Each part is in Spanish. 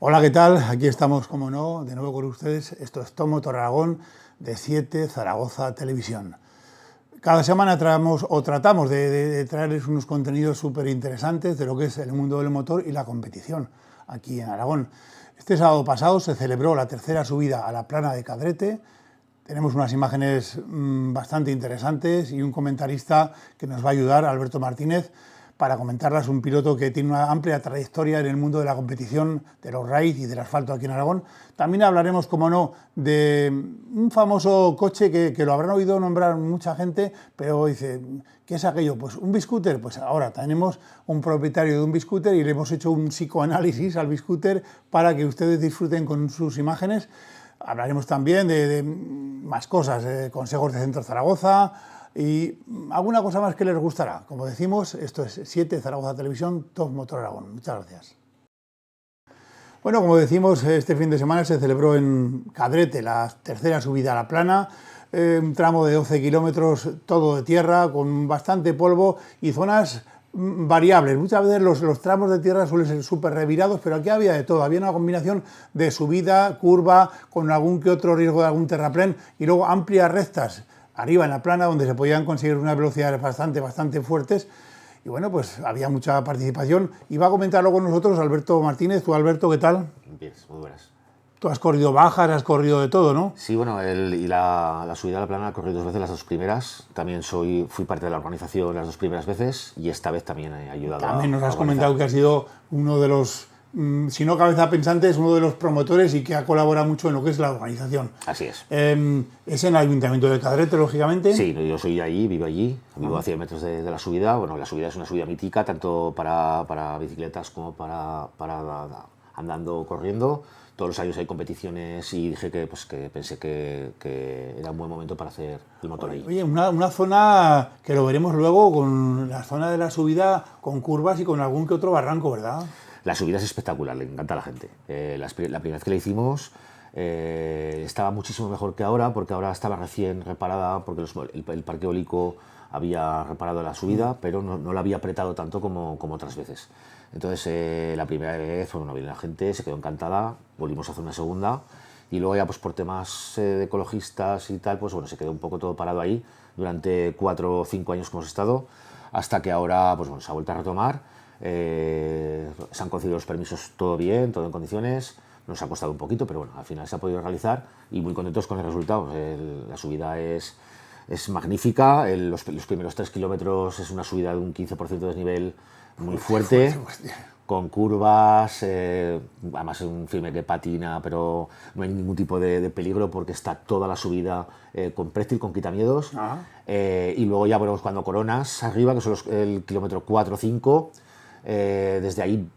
Hola, ¿qué tal? Aquí estamos, como no, de nuevo con ustedes. Esto es Top Motor Aragón de 7 Zaragoza Televisión. Cada semana tratamos de traerles unos contenidos súper interesantes de lo que es el mundo del motor y la competición aquí en Aragón. Este sábado pasado se celebró la tercera subida a la plana de Cadrete. Tenemos unas imágenes bastante interesantes y un comentarista que nos va a ayudar, Alberto Martínez, para comentarlas, un piloto que tiene una amplia trayectoria en el mundo de la competición, de los raids y del asfalto aquí en Aragón. También hablaremos, como no, de un famoso coche que lo habrán oído nombrar mucha gente, pero dice, ¿qué es aquello? Pues un biscooter. Pues ahora tenemos un propietario de un biscooter y le hemos hecho un psicoanálisis al biscooter para que ustedes disfruten con sus imágenes. Hablaremos también de más cosas, consejos de Centro Zaragoza, y alguna cosa más que les gustará. Como decimos, esto es 7 Zaragoza Televisión, Top Motor Aragón. Muchas gracias. Bueno, como decimos, este fin de semana se celebró en Cadrete la tercera subida a la plana, un tramo de 12 kilómetros, todo de tierra, con bastante polvo y zonas variables. Muchas veces los tramos de tierra suelen ser súper revirados, pero aquí había de todo. Había una combinación de subida, curva, con algún que otro riesgo de algún terraplén y luego amplias rectas arriba en la plana, donde se podían conseguir unas velocidades bastante fuertes. Y bueno, pues había mucha participación. Y va a comentarlo con nosotros Alberto Martínez. Tú, Alberto, ¿qué tal? Bien, muy buenas. Tú has corrido bajas, has corrido de todo, ¿no? Sí, bueno, la subida a la plana la corrí 2 veces, las 2 primeras. También fui parte de la organización las 2 primeras veces y esta vez también he ayudado. También nos has comentado que has sido uno de los, si no cabeza pensante, es uno de los promotores y que ha colaborado mucho en lo que es la organización. Así es. ¿Es en el Ayuntamiento de Cadrete, lógicamente? Sí, yo soy de allí, vivo a 100 metros de la subida. Bueno, la subida es una subida mítica, tanto para bicicletas como para andando, corriendo. Todos los años hay competiciones y dije que pensé que era un buen momento para hacer el motor ahí. Oye, una zona que lo veremos luego, con la zona de la subida, con curvas y con algún que otro barranco, ¿verdad? La subida es espectacular, le encanta a la gente. La primera vez que la hicimos estaba muchísimo mejor que ahora, porque ahora estaba recién reparada, porque el parque eólico había reparado la subida, pero no la había apretado tanto como otras veces. Entonces la primera vez, bueno, vino la gente, se quedó encantada, volvimos a hacer una segunda y luego ya pues por temas de ecologistas y tal, pues bueno, se quedó un poco todo parado ahí durante 4 o 5 años que hemos estado, hasta que ahora pues bueno, se ha vuelto a retomar. Se han concedido los permisos, todo bien, todo en condiciones. Nos ha costado un poquito, pero bueno, al final se ha podido realizar y muy contentos con el resultado. La subida es magnífica. Los primeros 3 kilómetros es una subida de un 15% de desnivel muy fuerte, con curvas, además es un firme que patina, pero no hay ningún tipo de peligro porque está toda la subida con prétil, con quitamiedos. Y luego ya bueno, cuando coronas arriba, que son el kilómetro 4 o 5, desde ahí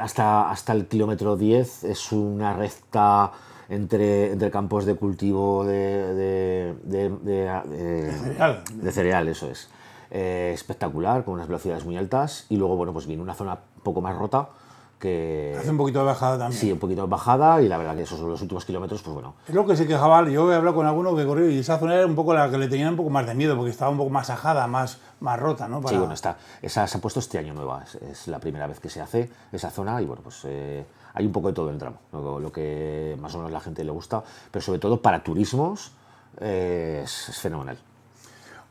hasta el kilómetro 10 es una recta entre campos de cultivo de cereal, eso es. Espectacular, con unas velocidades muy altas y luego bueno, pues viene una zona un poco más rota que hace un poquito de bajada también. Sí, un poquito de bajada y la verdad que esos son los últimos kilómetros, pues bueno. Es lo que se quejaba, yo he hablado con alguno que corrió y esa zona era un poco la que le tenían un poco más de miedo porque estaba un poco más ajada, más rota, ¿no? Sí, bueno, esa se ha puesto este año nueva, es la primera vez que se hace esa zona y bueno, pues hay un poco de todo en el tramo, lo que más o menos a la gente le gusta, pero sobre todo para turismos es fenomenal.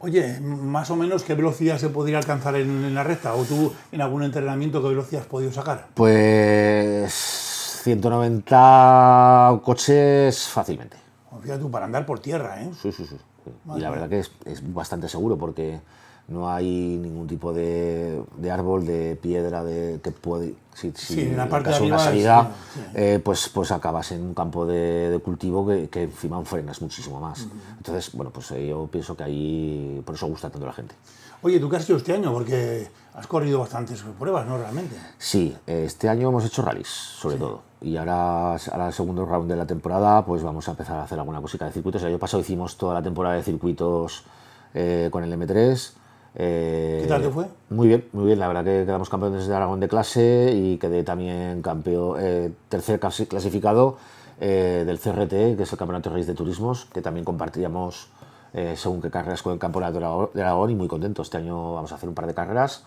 Oye, más o menos, ¿qué velocidad se podría alcanzar en la recta? ¿O tú en algún entrenamiento qué velocidad has podido sacar? Pues 190 coches fácilmente. Fíjate tú, para andar por tierra, ¿eh? Sí. Y la verdad que es bastante seguro porque no hay ningún tipo de árbol, de piedra, que puede... Si en la parte de arriba una salida, pues acabas en un campo de cultivo que encima frenas muchísimo más. Entonces, bueno, pues yo pienso que ahí por eso gusta tanto a la gente. Oye, ¿tú qué has hecho este año? Porque has corrido bastantes pruebas, ¿no? Realmente. Sí, este año hemos hecho rallies, sobre todo. Y ahora el segundo round de la temporada, pues vamos a empezar a hacer alguna cosita de circuitos. El año pasado hicimos toda la temporada de circuitos con el M3. ¿Qué tal te fue? Muy bien, la verdad que quedamos campeones de Aragón de clase y quedé también tercer clasificado del CRT, que es el Campeonato de Reyes de Turismos, que también compartíamos según qué carreras con el Campeonato de Aragón y muy contento. Este año vamos a hacer un par de carreras.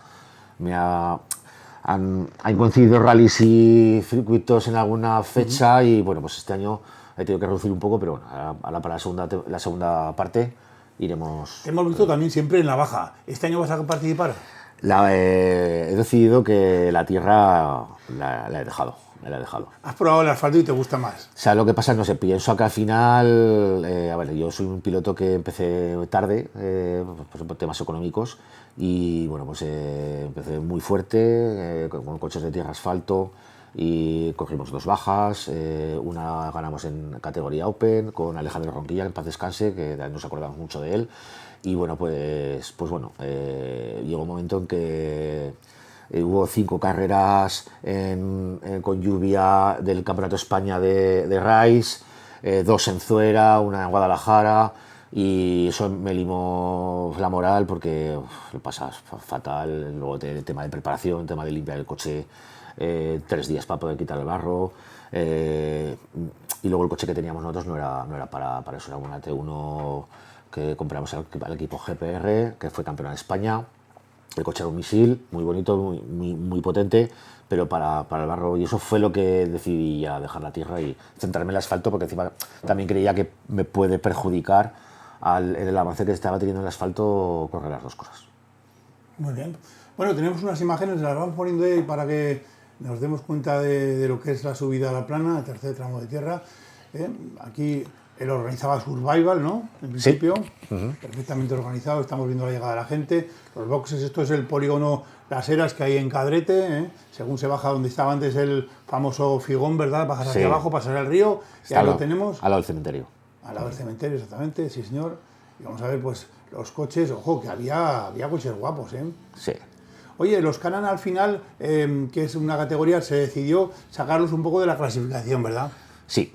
han coincidido rallies y circuitos en alguna fecha y bueno, pues este año he tenido que reducir un poco, pero bueno, ahora para la segunda parte iremos... Te hemos visto también siempre en la baja. ¿Este año vas a participar? He decidido que la tierra la he dejado. Me la he dejado. ¿Has probado el asfalto y te gusta más? O sea, lo que pasa, no sé, pienso que al final, a ver, yo soy un piloto que empecé tarde, por temas económicos, y bueno, pues empecé muy fuerte, con coches de tierra asfalto, y cogimos 2 bajas, una ganamos en categoría Open, con Alejandro Ronquilla, en paz descanse, que nos acordamos mucho de él, y bueno, pues bueno, llegó un momento en que... hubo 5 carreras con lluvia del Campeonato de España de Rice, 2 en Zuera, una en Guadalajara, y eso me limó la moral porque lo pasas fatal. Luego el tema de preparación, el tema de limpiar el coche, 3 días para poder quitar el barro, y luego el coche que teníamos nosotros no era para eso, era una T1 que compramos al equipo GPR, que fue campeón de España. El coche era un misil, muy bonito, muy potente, pero para el barro, y eso fue lo que decidí ya dejar la tierra y centrarme en el asfalto, porque encima también creía que me puede perjudicar en el avance que estaba teniendo el asfalto correr las 2 cosas. Muy bien. Bueno, tenemos unas imágenes, las vamos poniendo ahí para que nos demos cuenta de lo que es la subida a la plana, el tercer tramo de tierra. Aquí él organizaba Survival, ¿no? En principio, sí. Perfectamente organizado, estamos viendo la llegada de la gente. Los boxes, esto es el polígono Las Heras que hay en Cadrete, ¿eh? Según se baja donde estaba antes el famoso Figón, ¿verdad? Bajas hacia abajo, pasar al río, y ahí lo tenemos. Al lado del cementerio. Al lado del cementerio, exactamente, sí señor. Y vamos a ver, pues, los coches, ojo, que había coches guapos, ¿eh? Sí. Oye, los Can-Am al final, que es una categoría, se decidió sacarlos un poco de la clasificación, ¿verdad? Sí.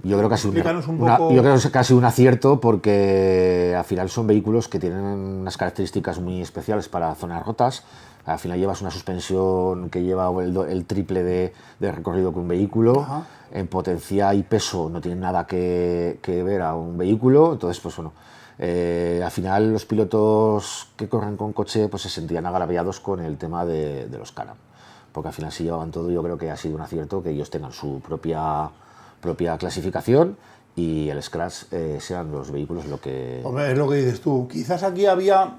Yo creo que ha sido un acierto porque al final son vehículos que tienen unas características muy especiales para zonas rotas. Al final llevas una suspensión que lleva el triple de recorrido que un vehículo. Ajá. En potencia y peso no tienen nada que ver a un vehículo. Entonces, pues bueno, al final los pilotos que corren con coche pues se sentían agraviados con el tema de los Can-Am. Porque al final si llevaban todo, yo creo que ha sido un acierto que ellos tengan su propia clasificación y el scratch sean los vehículos lo que... Hombre, es lo que dices tú. Quizás aquí había,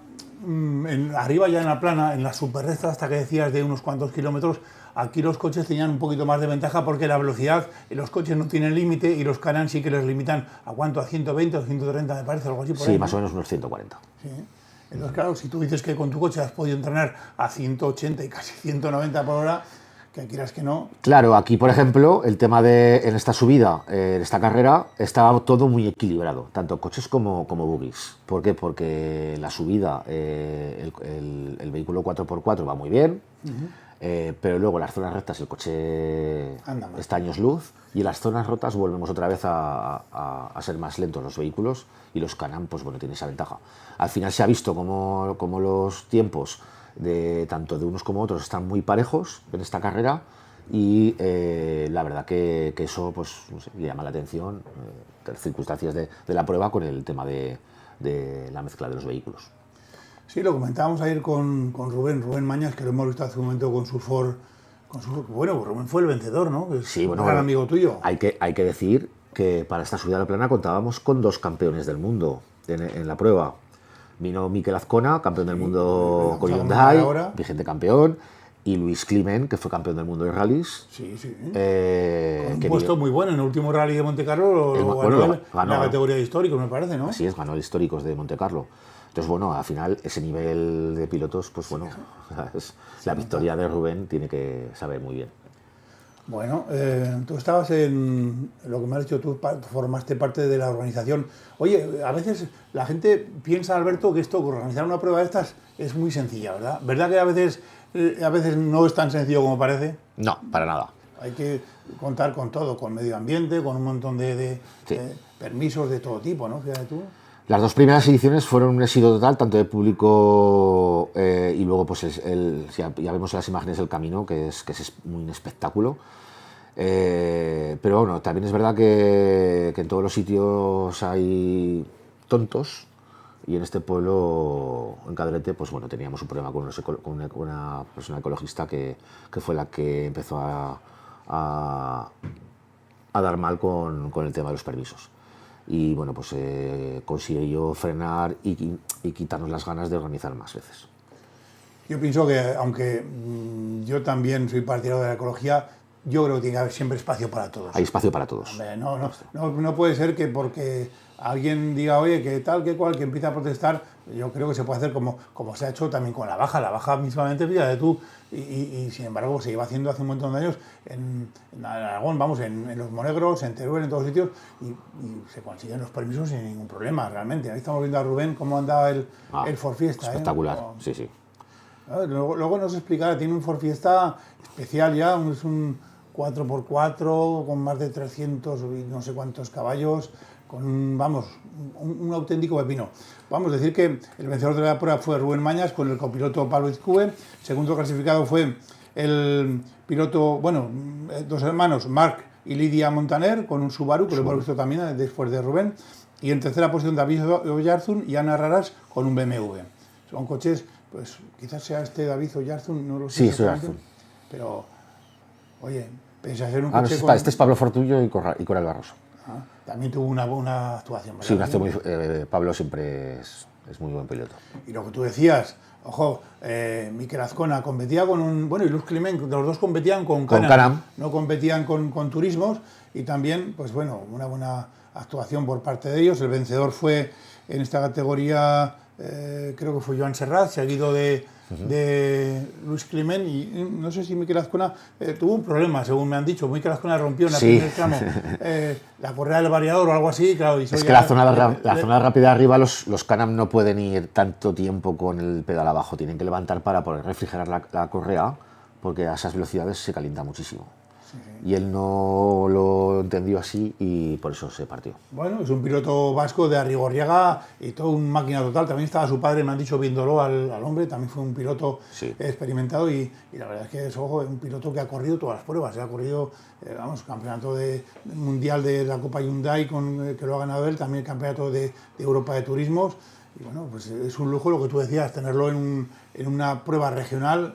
arriba ya en la plana, en la superrecta hasta que decías de unos cuantos kilómetros, aquí los coches tenían un poquito más de ventaja porque la velocidad, los coches no tienen límite y los Can-Am sí que les limitan a cuánto, a 120 o 130 me parece, algo así por ahí. Sí, más o menos unos 140. Sí. Entonces, claro, si tú dices que con tu coche has podido entrenar a 180 y casi 190 por hora, que quieras que no. Claro, aquí por ejemplo, el tema en esta subida, en esta carrera, estaba todo muy equilibrado, tanto coches como buggies. ¿Por qué? Porque la subida, el vehículo 4x4 va muy bien, pero luego en las zonas rectas el coche está años luz y en las zonas rotas volvemos otra vez a ser más lentos los vehículos y los Can-Am, pues bueno, tienen esa ventaja. Al final se ha visto como los tiempos tanto de unos como otros están muy parejos en esta carrera y la verdad que eso pues no sé, llama la atención, las circunstancias de la prueba con el tema de la mezcla de los vehículos. Sí, lo comentábamos ayer con Rubén Mañas, que lo hemos visto hace un momento con su Ford. Bueno, pues Rubén fue el vencedor, ¿no? Que es sí, bueno, un gran amigo tuyo. Hay que decir que para esta subida a la plana contábamos con 2 campeones del mundo en la prueba. Vino Mikel Azcona, campeón del mundo con Hyundai, vigente campeón, y Luis Climent, que fue campeón del mundo de rallies. Sí, sí. Con un puesto muy bueno en el último rally de Monte Carlo, ganó la categoría de históricos, me parece, ¿no? Así es, ganó el históricos de Monte Carlo. Entonces, bueno, al final, ese nivel de pilotos, pues bueno, la victoria de Rubén tiene que saber muy bien. Bueno, tú estabas en lo que me has dicho, tú formaste parte de la organización. Oye, a veces la gente piensa, Alberto, que organizar una prueba de estas es muy sencilla, ¿verdad? ¿Verdad que a veces no es tan sencillo como parece? No, para nada. Hay que contar con todo, con medio ambiente, con un montón de permisos de todo tipo, ¿no? Fíjate tú. Las 2 primeras ediciones fueron un éxito total, tanto de público y luego pues ya vemos en las imágenes el camino, que es un espectáculo. Pero bueno, también es verdad que en todos los sitios hay tontos Y en este pueblo, en Cadrete, pues bueno, teníamos un problema con una persona ecologista que fue la que empezó a dar mal con el tema de los permisos. Y bueno, pues consiguió frenar y quitarnos las ganas de organizar más veces. Yo pienso que, aunque yo también soy partidario de la ecología, yo creo que tiene que haber siempre espacio para todos. Hay espacio para todos. Hombre, no puede ser que porque alguien diga, oye, que tal, que cual, que empieza a protestar, yo creo que se puede hacer como se ha hecho también con la baja. La baja mismamente, fíjate tú, y sin embargo se lleva haciendo hace un montón de años en Aragón, vamos, en Los Monegros, en Teruel, en todos sitios, y se consiguen los permisos sin ningún problema, realmente. Ahí estamos viendo a Rubén cómo andaba el Forfiesta. Espectacular, sí, sí. Luego nos explicará, tiene un Forfiesta especial ya, es un 4x4 con más de 300 y no sé cuántos caballos, con un auténtico pepino. Vamos a decir que el vencedor de la prueba fue Rubén Mañas con el copiloto Pablo Izcube. Segundo clasificado fue el piloto, dos hermanos, Marc y Lidia Montaner, con un Subaru, que lo hemos visto también después de Rubén. Y en tercera posición David Oyarzún y Ana Raras con un BMW. Son coches, pues quizás sea este David Oyarzún, no lo sé. Sí, es Oyarzún. Pero, oye, pensás en un coche este es Pablo Fortullo y Coral Barroso. También tuvo una buena actuación, ¿verdad? Sí, Pablo siempre es muy buen piloto. Y lo que tú decías, ojo, Mikel Azcona competía con y Luz Climent, los dos competían con Can-Am. No competían con turismos, y también, pues bueno, una buena actuación por parte de ellos. El vencedor fue en esta categoría, creo que fue Joan Serrat, seguido de Luis Climent, y no sé si Mikel Azcona tuvo un problema, según me han dicho. Mikel Azcona rompió en el primer tramo la correa del variador o algo así, claro. Y es que la zona rápida de arriba, los Can-Am no pueden ir tanto tiempo con el pedal abajo, tienen que levantar para poder refrigerar la correa, porque a esas velocidades se calienta muchísimo. Y él no lo entendió así y por eso se partió. Bueno, es un piloto vasco de Arrigorriaga y todo un máquina total. También estaba su padre, me han dicho, viéndolo al hombre. También fue un piloto experimentado y la verdad es que es un piloto que ha corrido todas las pruebas. Ha corrido, campeonato mundial de la Copa Hyundai que lo ha ganado él, también el campeonato de Europa de turismos. Y bueno, pues es un lujo lo que tú decías, tenerlo en una prueba regional.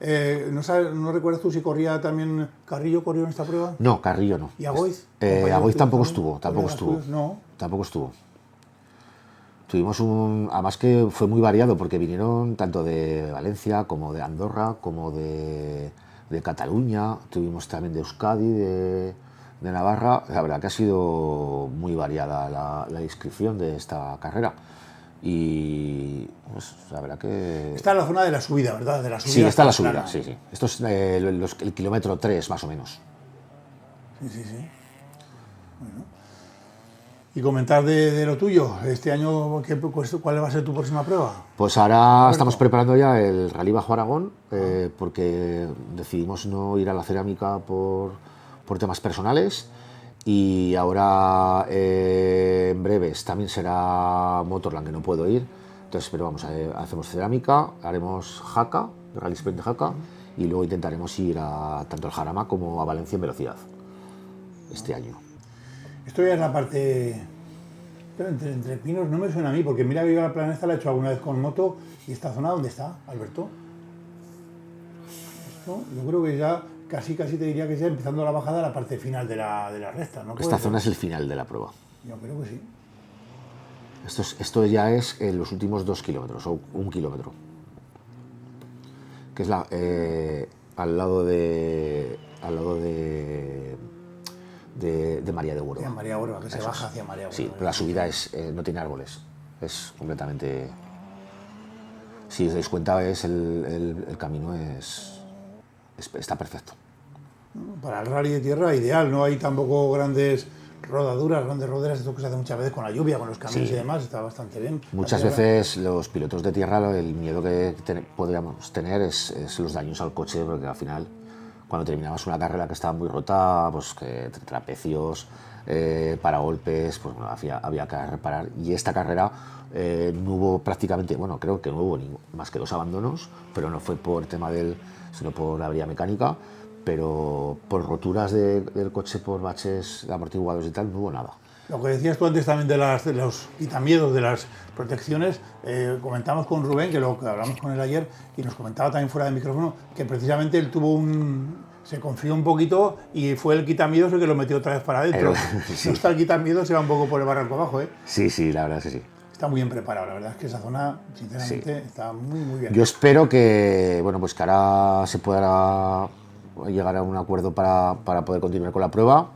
¿No recuerdas tú si corría también Carrillo, corrió en esta prueba? No, Carrillo no. ¿Y Agoiz? Agoiz tampoco estuvo. No. Tampoco estuvo. Tuvimos además que fue muy variado porque vinieron tanto de Valencia como de Andorra, como de Cataluña, tuvimos también de Euskadi, de Navarra. La verdad que ha sido muy variada la inscripción de esta carrera. Y pues, la verdad que... Está en la zona de la subida, ¿verdad? Sí, está en la subida, sí. Esto es el kilómetro 3, más o menos. Sí. Bueno. Y comentar de lo tuyo, este año, ¿cuál va a ser tu próxima prueba? Pues ahora estamos preparando ya el Rally Bajo Aragón, porque decidimos no ir a la cerámica por temas personales. Y ahora en breves también será Motorland, que no puedo ir. Entonces, pero hacemos cerámica, haremos Jaca, Rally Sprint de Jaca, y luego intentaremos ir tanto al Jarama como a Valencia en velocidad este año. Esto ya es la parte... Pero entre pinos no me suena a mí, porque mira que yo la Planesta la he hecho alguna vez con moto, y esta zona, ¿dónde está, Alberto? Esto, yo creo que ya... Casi te diría que ya empezando la bajada, la parte final de la recta, ¿no? Esta zona es el final de la prueba. Yo creo que sí. Esto ya es los últimos 2 kilómetros, o 1 kilómetro. Que es al lado de María de Huerva. Hacia María Huerva, que se baja hacia María Huerva. Sí, pero la subida no tiene árboles. Es completamente... Si os dais cuenta, el camino está perfecto. Para el rally de tierra ideal, no hay tampoco grandes rodaduras, grandes roderas, esto que se hace muchas veces con la lluvia, con los caminos y demás, está bastante bien. Muchas veces los pilotos de tierra, el miedo que podríamos tener es los daños al coche, porque al final, cuando terminabas una carrera que estaba muy rota, pues que trapecios, paragolpes, pues bueno, había que reparar. Y esta carrera no hubo prácticamente, creo que no hubo más que 2 abandonos, pero no fue por tema sino por avería mecánica, pero por roturas del coche, por baches amortiguados y tal, no hubo nada. Lo que decías tú antes también de los quitamiedos, de las protecciones, comentamos con Rubén, que hablamos con él ayer, y nos comentaba también fuera de micrófono, que precisamente él se confió un poquito y fue el quitamiedos el que lo metió otra vez para adentro. Si no está el quitamiedos, se va un poco por el barranco abajo, ¿eh? Sí, la verdad es que sí. Está muy bien preparado, la verdad es que esa zona, sinceramente, está muy bien. Yo espero que, bueno, pues que ahora se pueda llegar a un acuerdo para poder continuar con la prueba.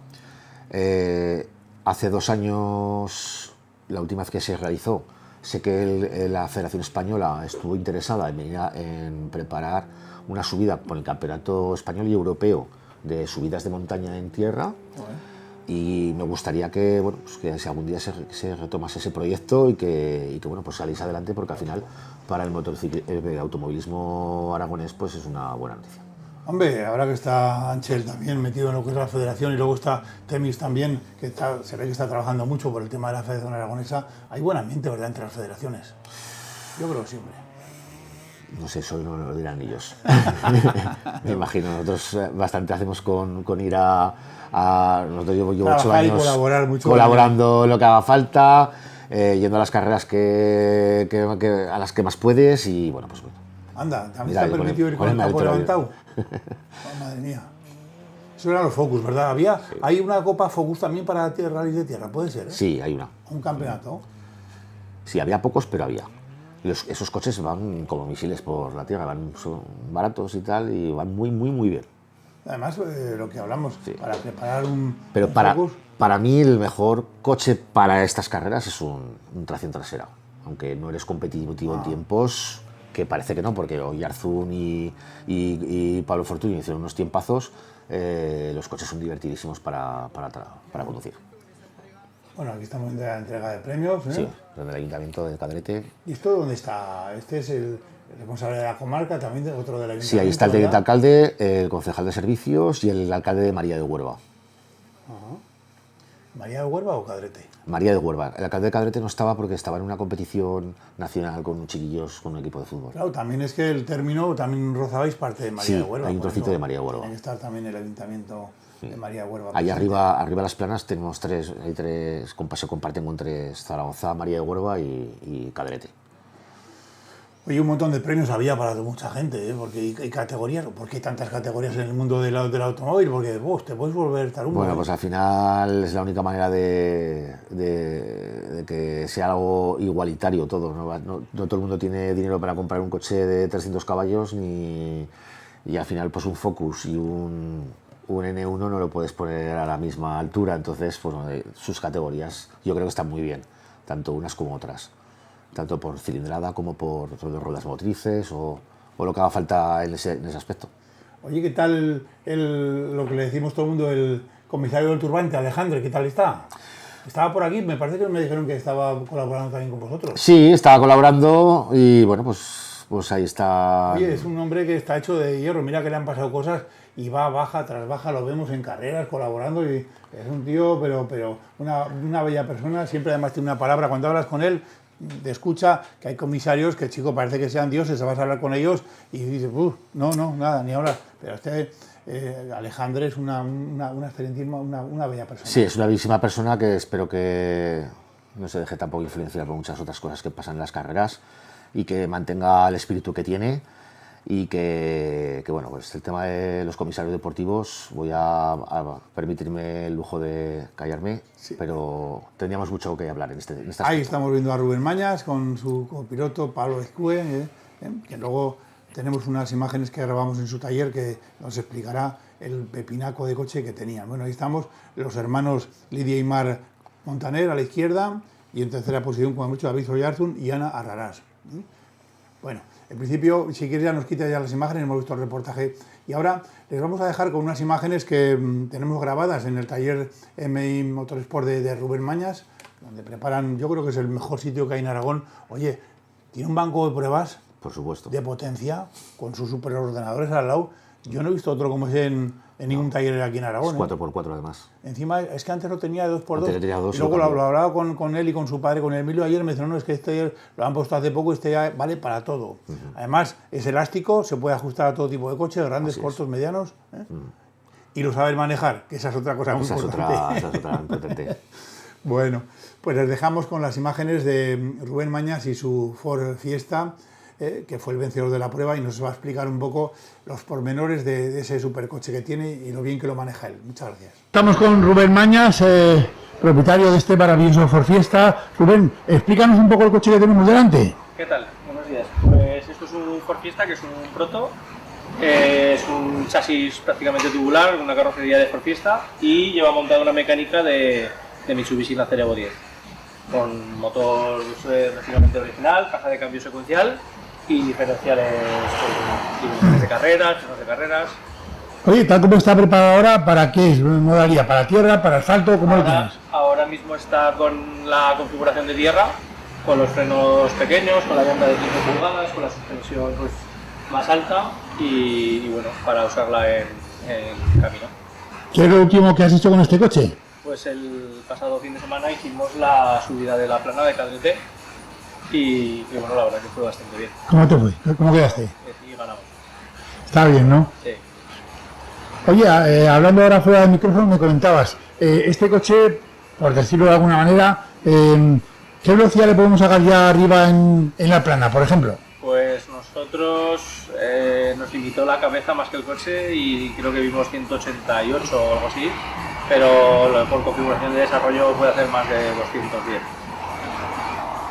Hace 2 años, la última vez que se realizó, sé que la Federación Española estuvo interesada en preparar una subida por el Campeonato Español y Europeo de subidas de montaña en tierra. Y me gustaría que, bueno, pues que si algún día se retomase ese proyecto y que bueno, pues saliese adelante, porque al final para el automovilismo aragonés pues es una buena noticia. Hombre, ahora que está Anchel también metido en lo que es la federación y luego está Temis también, que se ve que está trabajando mucho por el tema de la federación aragonesa, hay buen ambiente, ¿verdad?, entre las federaciones. Yo creo que siempre. No sé, eso no lo dirán ellos. Me imagino, nosotros bastante hacemos con ir nosotros llevo 8 años colaborando en lo que haga falta, yendo a las carreras a las que más puedes y bueno, pues bueno. Anda, ¿también te ha permitido ir con el capo levantado? Oh, madre mía. Eso eran los Focus, ¿verdad? Hay una Copa Focus también para rallies de tierra, ¿puede ser? Sí, hay una. Un campeonato. Sí, había pocos, pero había. Esos coches van como misiles por la tierra, son baratos y tal, y van muy bien. Además, lo que hablamos, para preparar Pero para mí el mejor coche para estas carreras es un tracción trasera. Aunque no eres competitivo en tiempos, que parece que no, porque Oyarzún y Pablo Fortuny hicieron unos tiempazos, los coches son divertidísimos para conducir. Bueno, aquí estamos en la entrega de premios, ¿eh? Sí, desde el Ayuntamiento de Cadrete. ¿Y esto dónde está? Este es el responsable de la comarca, también otro del Ayuntamiento. Sí, ahí está el teniente alcalde, el concejal de servicios y el alcalde de María de Huerva. ¿María de Huerva o Cadrete? María de Huerva. El alcalde de Cadrete no estaba porque estaba en una competición nacional con chiquillos, con un equipo de fútbol. Claro, también es que el término, también rozabais parte de María de Huerva. Sí, hay un trocito de María de Huerva. Tiene que estar también el Ayuntamiento de María de Huerva. Ahí arriba las planas tenemos hay tres, se comparten con 3, Zaragoza, María de Huerva y Cadrete. Oye, un montón de premios había para mucha gente, ¿eh? Porque hay categorías. ¿Por qué hay tantas categorías en el mundo del automóvil? Porque te puedes volver tarugo. Bueno, pues al final es la única manera de que sea algo igualitario todo. No todo el mundo tiene dinero para comprar un coche de 300 caballos y al final pues un Focus y un N1 no lo puedes poner a la misma altura. Entonces, pues, sus categorías yo creo que están muy bien, tanto unas como otras. Tanto por cilindrada como por ruedas motrices o lo que haga falta en ese aspecto. Oye, ¿qué tal lo que le decimos todo el mundo, el comisario del turbante, Alejandro? ¿Qué tal está? Estaba por aquí, me parece que me dijeron que estaba colaborando también con vosotros. Sí, estaba colaborando y bueno, pues ahí está. Oye, es un hombre que está hecho de hierro, mira que le han pasado cosas y va baja tras baja, lo vemos en carreras colaborando y es un tío, pero una bella persona, siempre además tiene una palabra, cuando hablas con él, te escucha, que hay comisarios que, chico, parece que sean dioses, vas a hablar con ellos y dices, no, nada, ni hablar. Pero Alejandro es una excelentísima, una bella persona. Sí, es una bellísima persona que espero que no se deje tampoco influenciar por muchas otras cosas que pasan en las carreras y que mantenga el espíritu que tiene y que bueno, pues el tema de los comisarios deportivos voy a permitirme el lujo de callarme, sí. Pero tendríamos mucho que hablar en este aspecto. Ahí estamos viendo a Rubén Mañas con su copiloto Pablo Escue, que luego tenemos unas imágenes que grabamos en su taller que nos explicará el pepinaco de coche que tenían. Bueno, ahí estamos los hermanos Lidia y Mar Montaner a la izquierda y en tercera posición, como mucho, David Oyarzún y Ana Arrarás. Bueno, en principio, si quieres ya nos quita ya las imágenes, hemos visto el reportaje. Y ahora les vamos a dejar con unas imágenes que tenemos grabadas en el taller MI Motorsport de Rubén Mañas, donde preparan, yo creo que es el mejor sitio que hay en Aragón. Oye, tiene un banco de pruebas, por supuesto, de potencia, con sus superordenadores al lado. Yo no he visto otro como ese en ningún taller aquí en Aragón. Es 4x4 además. Encima, es que antes lo tenía de 2x2. Antes tenía 2, y luego lo hablaba con él y con su padre, con Emilio. Ayer me dijeron, no, es que este lo han puesto hace poco, este ya vale para todo. Además, es elástico, se puede ajustar a todo tipo de coches, grandes, cortos, medianos. Y lo saben manejar, que esa es otra cosa muy importante. Esa es otra importante. Bueno, pues les dejamos con las imágenes de Rubén Mañas y su Ford Fiesta, que fue el vencedor de la prueba, y nos va a explicar un poco los pormenores de ese supercoche que tiene y lo bien que lo maneja él. Muchas gracias. Estamos con Rubén Mañas, propietario de este maravilloso Ford Fiesta. Rubén, explícanos un poco el coche que tenemos delante. ¿Qué tal? Buenos días. Pues esto es un Ford Fiesta, que es un proto. Es un chasis prácticamente tubular, una carrocería de Ford Fiesta, y lleva montada una mecánica de Mitsubishi Lancer Evo 10 con motor prácticamente original, caja de cambio secuencial y diferenciales de carreras, frenos de carreras. Oye, tal como está preparado ahora, ¿para qué modalidad? ¿Para tierra, para asfalto? ¿Cómo lo tienes? Ahora mismo está con la configuración de tierra, con los frenos pequeños, con la llanta de 15 pulgadas, con la suspensión pues, más alta y bueno, para usarla en camino. ¿Qué es lo último que has hecho con este coche? Pues el pasado fin de semana hicimos la subida de la plana de Cadrete y bueno, la verdad que fue bastante bien. ¿Cómo te fue? ¿Cómo quedaste? Y ganamos. Está bien, ¿no? Sí. Oye, hablando ahora fuera del micrófono, me comentabas, este coche, por decirlo de alguna manera, ¿qué velocidad le podemos sacar ya arriba en la plana, por ejemplo? Pues nosotros nos limitó la cabeza más que el coche y creo que vimos 188 o algo así, pero por configuración de desarrollo puede hacer más de 210.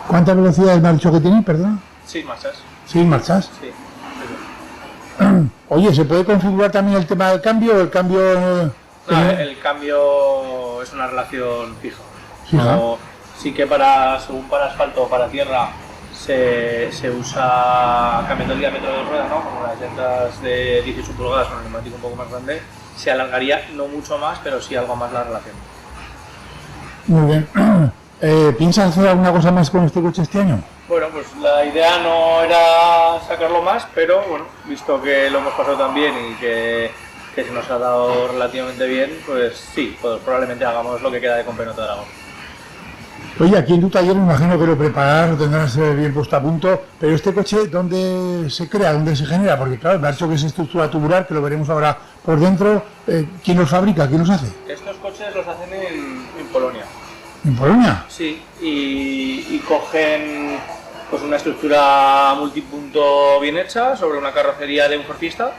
¿Cuántas velocidades me has dicho que tiene, perdón? 6 marchas. ¿6 marchas? Sí. Oye, ¿se puede configurar también el tema del cambio? ¿El cambio...? No, el cambio es una relación fija. ¿Fija? No, sí que según para asfalto o para tierra se usa cambiando el diámetro de rueda, ¿no? Como las llantas de 18 pulgadas con el neumático un poco más grande, se alargaría no mucho más, pero sí algo más la relación. Muy bien. ¿Piensas hacer alguna cosa más con este coche este año? Bueno, pues la idea no era sacarlo más, pero bueno, visto que lo hemos pasado tan bien y que se nos ha dado relativamente bien, pues sí, pues probablemente hagamos lo que queda de Campeonato de Aragón. Oye, aquí en tu taller me imagino que lo prepararás, lo tendrás bien puesto a punto, pero este coche, ¿dónde se crea, dónde se genera? Porque claro, me ha dicho que es estructura tubular, que lo veremos ahora por dentro. ¿Quién los fabrica? ¿Quién los hace? Estos coches los hacen en Polonia. ¿En Polonia? Sí, y cogen pues una estructura multipunto bien hecha sobre una carrocería de un Ford Fiesta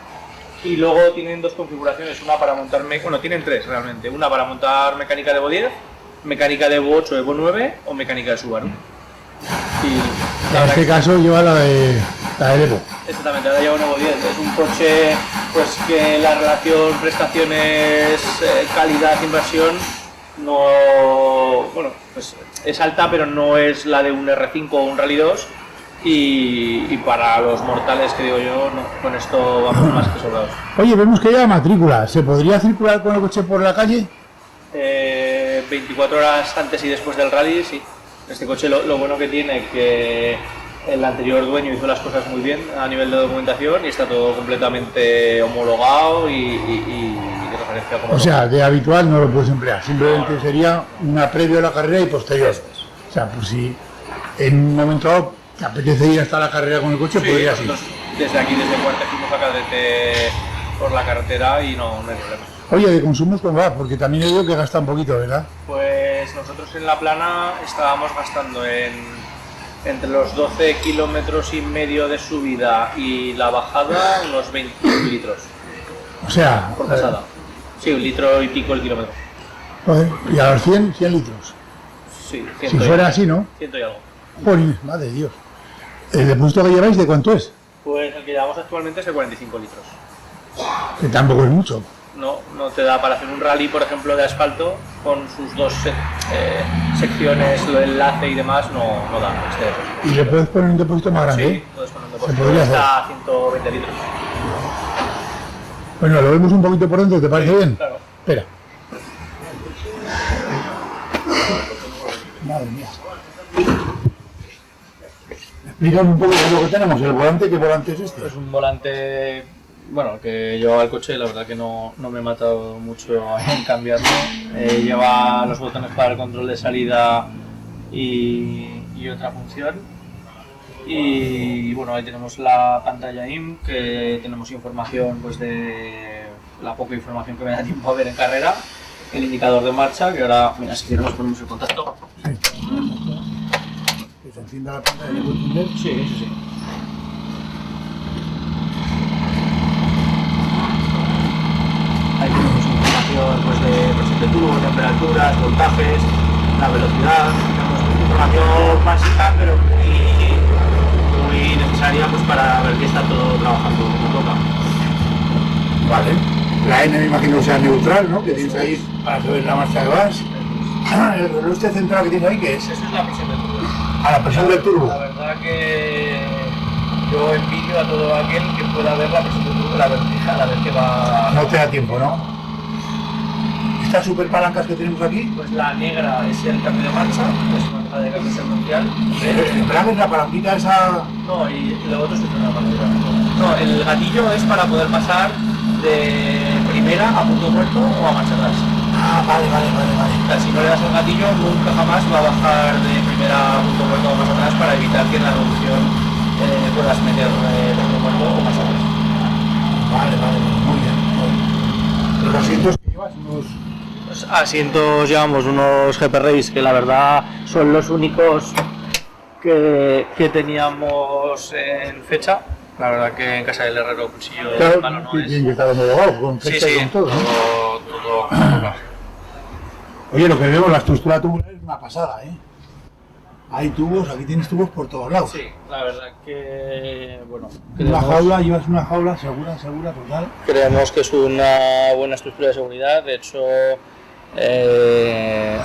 y luego tienen dos configuraciones, una para montar, bueno, tienen tres realmente, una para montar mecánica de Evo 10, mecánica de Evo 8, Evo 9 o mecánica de Subaru. Y en este caso lleva la de Evo. Exactamente, ahora lleva un Evo 10, es un coche pues que la relación prestaciones, calidad, inversión no, bueno, pues es alta, pero no es la de un R5 o un Rally 2 y para los mortales que digo yo, no, con esto vamos más que sobrados. Oye, vemos que lleva matrícula, ¿se podría circular con el coche por la calle? 24 horas antes y después del rally, sí. Este coche lo bueno que tiene que el anterior dueño hizo las cosas muy bien a nivel de documentación y está todo completamente homologado y referencia como... O sea, de habitual no lo puedes emplear, simplemente sería una previa a la carrera y posterior. Eso es. O sea, pues si en un momento dado te apetece ir hasta la carrera con el coche, Sí, podrías ir. Desde aquí, desde Cuarte, fuimos a Cadete por la carretera y no hay problema. Oye, de consumos cómo va, porque también he oído que gasta un poquito, ¿verdad? Pues nosotros en la plana estábamos gastando entre los 12 kilómetros y medio de subida y la bajada unos 21 litros. O sea... Por pasada. Sí, 1 litro y pico el kilómetro. Joder, y a los 100 litros. Sí, Si fuera así, ¿no? 100 y algo. Joder, madre de Dios. ¿El depósito que lleváis de cuánto es? Pues el que llevamos actualmente es de 45 litros. Que tampoco es mucho. No te da para hacer un rally, por ejemplo, de asfalto, con sus dos secciones, el enlace y demás, no da. ¿Y le puedes poner un depósito más grande? Sí, puedes poner un depósito. Se podría hacer. Hasta 120 litros. Bueno, lo vemos un poquito por dentro, ¿te parece bien? Claro. Espera. Madre mía. Explícame un poco qué es lo que tenemos. ¿El volante? ¿Qué volante es este? Es un volante, bueno, que llevaba el coche, la verdad que no me he matado mucho en cambiarlo. Lleva los botones para el control de salida y otra función. Y bueno, ahí tenemos la pantalla IM, que tenemos información pues de la poca información que me da tiempo a ver en carrera. el indicador de marcha, que ahora, mira, si quieres nos ponemos en contacto. Que se encienda la pantalla de encender. Sí, sí, sí. Ahí tenemos información pues, de presión de tubo, temperaturas, voltajes, la velocidad, tenemos información básica pero muy necesaria pues, para ver que está todo trabajando como toca. Vale. La N me imagino que sea neutral, ¿no? Que tienes ahí para saber la marcha que vas. El reloj este central que tienes ahí, ¿qué es? Esa es la presión del turbo. A la presión del turbo. La verdad que yo envidio a todo aquel que pueda ver la presión del turbo, la vertija, a ver que va... No te da tiempo, ¿no? Estas super palancas que tenemos aquí. Pues la negra es el cambio de marcha, es una caja de cambio secuencial. ¿Verdad que es la palanquita esa? No, y lo otro es una palanca. No, el gatillo es para poder pasar de primera a punto muerto o a marcha atrás. Ah, vale. O sea, si no le das el gatillo, nunca jamás va a bajar de primera a punto muerto o más atrás para evitar que en la reducción puedas meter punto muerto o más atrás. Vale, muy bien. Los asientos que llevas, Los asientos llevamos unos GP Race que la verdad son los únicos que teníamos en fecha. La verdad que en casa del herrero cuchillo claro, malo no es. bien que está donde abajo, con fecha y con todo, ¿no? todo. Oye, lo que veo, la estructura tubular es una pasada, ¿eh? Hay tubos, aquí tienes tubos por todos lados. Sí, la verdad que, bueno... Una jaula, llevas una jaula segura, total. Creemos que es una buena estructura de seguridad, de hecho...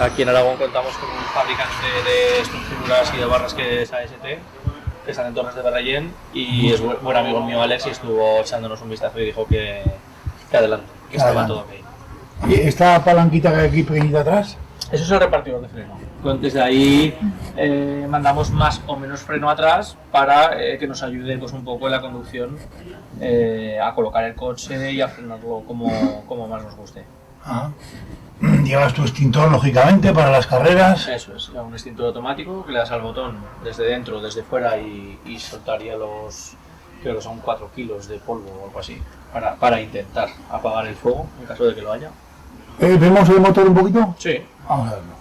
aquí en Aragón contamos con un fabricante de estructuras y de barras que es AST, que están en Torres de Berrellén, y es buen amigo mío Alex y estuvo echándonos un vistazo y dijo que adelante, que estaba todo ok. ¿Y esta palanquita que hay aquí pequeñita atrás? Eso es el repartidor de freno. Desde ahí mandamos más o menos freno atrás para que nos ayude pues, un poco en la conducción a colocar el coche y a frenarlo como más nos guste. Ah. Llevas tu extintor, lógicamente, para las carreras. Eso es, un extintor automático que le das al botón desde dentro, desde fuera y soltaría creo que son 4 kilos de polvo o algo así, para intentar apagar el fuego en caso de que lo haya. ¿Vemos el motor un poquito? Sí. Vamos a verlo.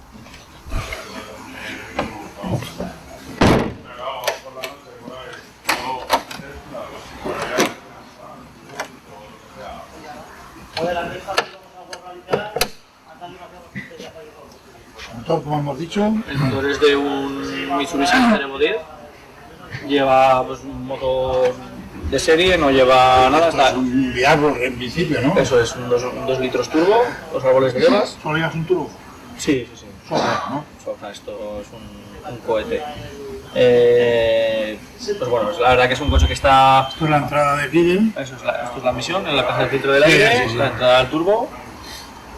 Motor, como hemos dicho. El motor es de un Mitsubishi Ceremo 10. Lleva pues, un motor de serie, no lleva nada. Es un Viago en principio, ¿no? Eso es, un 2 litros turbo, los árboles de levas. ¿Solo llevas un turbo? Sí. Sobra, ¿no? Sobra, esto es un cohete. Pues bueno, la verdad que es un coche que está... Esto es la entrada de Kiden. Esto es la misión, en la caja de filtro del aire, la entrada al turbo.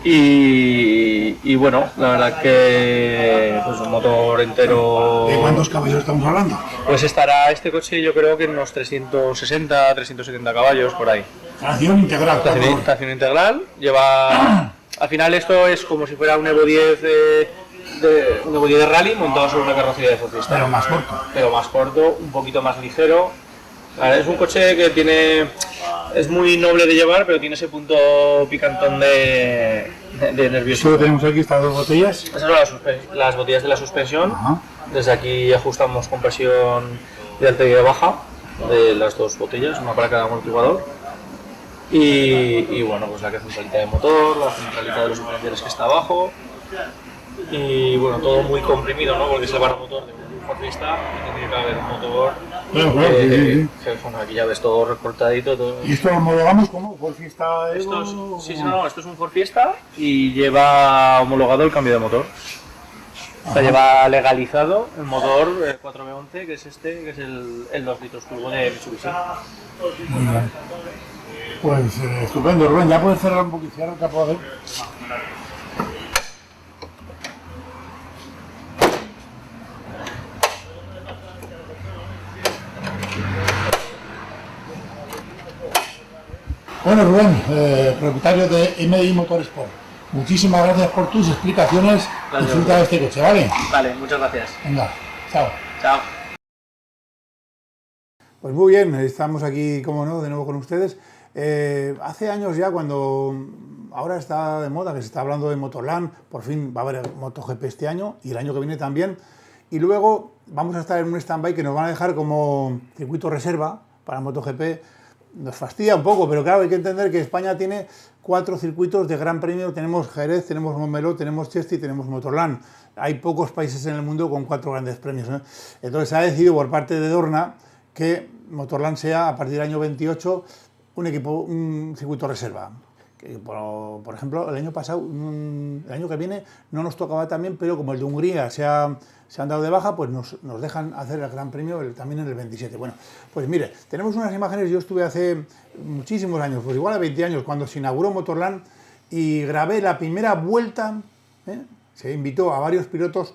Y bueno, la verdad que pues un motor entero... ¿De cuántos caballos estamos hablando? Pues estará este coche yo creo que en unos 360, 370 caballos por ahí. Tracción integral. Tracción integral, lleva... Al final esto es como si fuera un Evo 10 un Evo 10 de rally montado sobre una carrocería de forfista. Pero más corto. Pero más corto, un poquito más ligero. Es un coche que es muy noble de llevar, pero tiene ese punto picantón de nerviosismo. Solo tenemos aquí estas 2 botellas. Esas son las botellas de la suspensión. Ajá. Desde aquí ajustamos compresión de alta y de baja de las 2 botellas, una para cada amortiguador. Y bueno, pues la centralita de motor, la centralita de los diferenciales que está abajo. Y bueno, todo muy comprimido, ¿no? Porque es el motor de un forfista y tiene que haber un motor. Claro, sí. Bueno, aquí ya ves todo recortadito. Todo. ¿Y esto lo homologamos como Forfiesta Evo? Esto es un Ford Fiesta y lleva homologado el cambio de motor. O sea, lleva legalizado el motor 4V11, que es que es el 2 litros turbo de Mitsubishi. Muy bien. Pues estupendo, Rubén. Ya puedes cerrar un poquito, cierra el capó, a ver. Bueno, Rubén, propietario de MDI Motorsport, muchísimas gracias por tus explicaciones. Disfruta de este coche, ¿vale? Vale, muchas gracias. Venga, chao. Chao. Pues muy bien, estamos aquí, como no, de nuevo con ustedes. Hace años ya, cuando ahora está de moda, que se está hablando de Motorland, por fin va a haber MotoGP este año y el año que viene también. Y luego vamos a estar en un stand-by que nos van a dejar como circuito reserva para MotoGP. Nos fastidia un poco, pero claro, hay que entender que España tiene 4 circuitos de Gran Premio. Tenemos Jerez, tenemos Montmeló, tenemos Cheste y tenemos Motorland. Hay pocos países en el mundo con 4 grandes premios, ¿no? Entonces se ha decidido por parte de Dorna que Motorland sea, a partir del año 28, un circuito reserva. Que por ejemplo, el año pasado, el año que viene no nos tocaba también, pero como el de Hungría se han dado de baja, pues nos dejan hacer el Gran Premio también en el 27. Bueno, pues mire, tenemos unas imágenes. Yo estuve hace muchísimos años, pues igual a 20 años, cuando se inauguró Motorland y grabé la primera vuelta. Se invitó a varios pilotos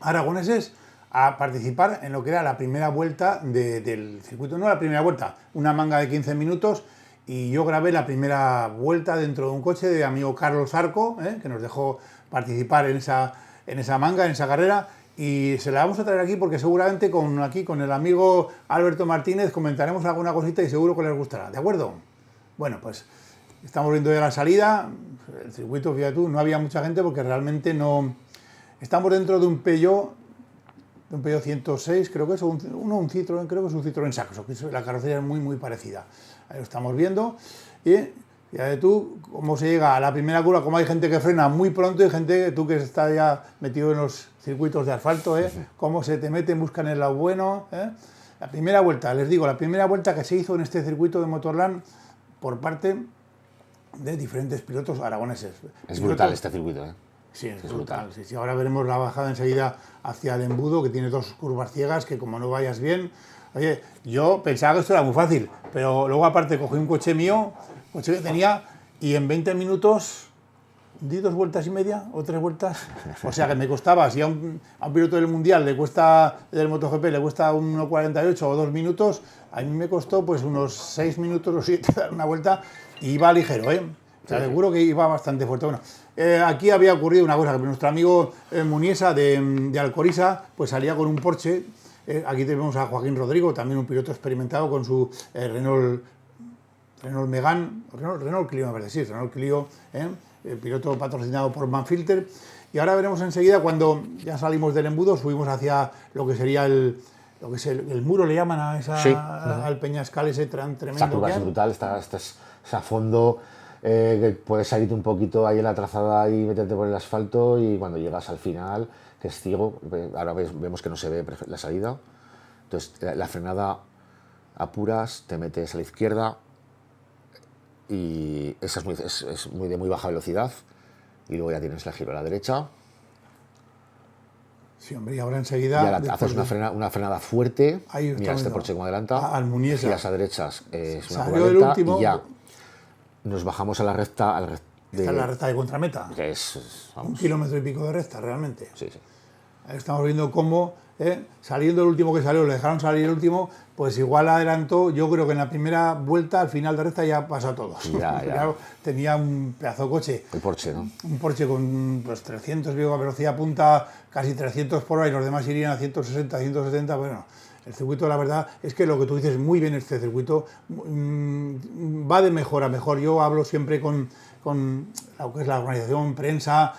aragoneses a participar en lo que era la primera vuelta del circuito. No la primera vuelta, una manga de 15 minutos. Y yo grabé la primera vuelta dentro de un coche de amigo Carlos Arco, que nos dejó participar en esa manga, en esa carrera, y se la vamos a traer aquí porque seguramente con el amigo Alberto Martínez comentaremos alguna cosita y seguro que les gustará, ¿de acuerdo? Bueno, pues estamos viendo ya la salida, el circuito, fíjate tú, no había mucha gente porque realmente no... Estamos dentro de un Peugeot 106, creo que es un Citroën, creo que es un Citroën Saxo, que la carrocería es muy, muy parecida. Ahí lo estamos viendo. Y ya de tú, cómo se llega a la primera curva, cómo hay gente que frena muy pronto y gente, tú que está ya metido en los circuitos de asfalto, cómo se te meten, buscan el lado bueno. La primera vuelta, les digo, la primera vuelta que se hizo en este circuito de Motorland por parte de diferentes pilotos aragoneses. Es brutal este circuito, ¿eh? Sí, es brutal. Sí. Ahora veremos la bajada enseguida hacia el embudo, que tiene 2 curvas ciegas, que como no vayas bien... Oye, yo pensaba que esto era muy fácil, pero luego aparte cogí un coche mío, coche que tenía, y en 20 minutos di 2 vueltas y media o 3 vueltas. O sea que me costaba, si a un piloto del Mundial del MotoGP le cuesta 1,48 o 2 minutos, a mí me costó pues unos 6 minutos o 7 dar una vuelta y iba ligero, ¿eh? O sea, seguro que iba bastante fuerte. Bueno, aquí había ocurrido una cosa, que nuestro amigo Muniesa de Alcoriza pues salía con un Porsche. Aquí tenemos a Joaquín Rodrigo, también un piloto experimentado con su Renault Megane, Renault Clio, me parece, sí, Renault Clio, piloto patrocinado por Manfilter. Y ahora veremos enseguida, cuando ya salimos del embudo, subimos hacia lo que sería el muro, le llaman a esa, sí, al Peñascal ese tremendo. Esa curva es brutal, está a fondo, que puedes salirte un poquito ahí en la trazada y meterte por el asfalto, y cuando llegas al final, que es ciego, ahora vemos que no se ve la salida, entonces la frenada apuras, te metes a la izquierda y esa es de muy baja velocidad, y luego ya tienes el giro a la derecha. Sí, hombre, y ahora enseguida... Y ahora haces una frenada fuerte, mira este Porsche como adelanta, al Muniesa. Giras a derechas, es una curva lenta, y ya nos bajamos a la recta... Esta es la recta de contrameta. Que es, vamos, 1 kilómetro y pico de recta, realmente. Sí, sí. Ahí estamos viendo cómo, saliendo el último que salió, le dejaron salir el último, pues igual adelantó. Yo creo que en la primera vuelta, al final de recta, ya pasó a todos. Ya. Claro, tenía un pedazo de coche. El Porsche, ¿no? Un Porsche con pues, 300, a velocidad punta, casi 300 por hora, y los demás irían a 160, 170, bueno... El circuito, la verdad, es que lo que tú dices, muy bien este circuito, va de mejor a mejor. Yo hablo siempre con lo que es la organización, prensa,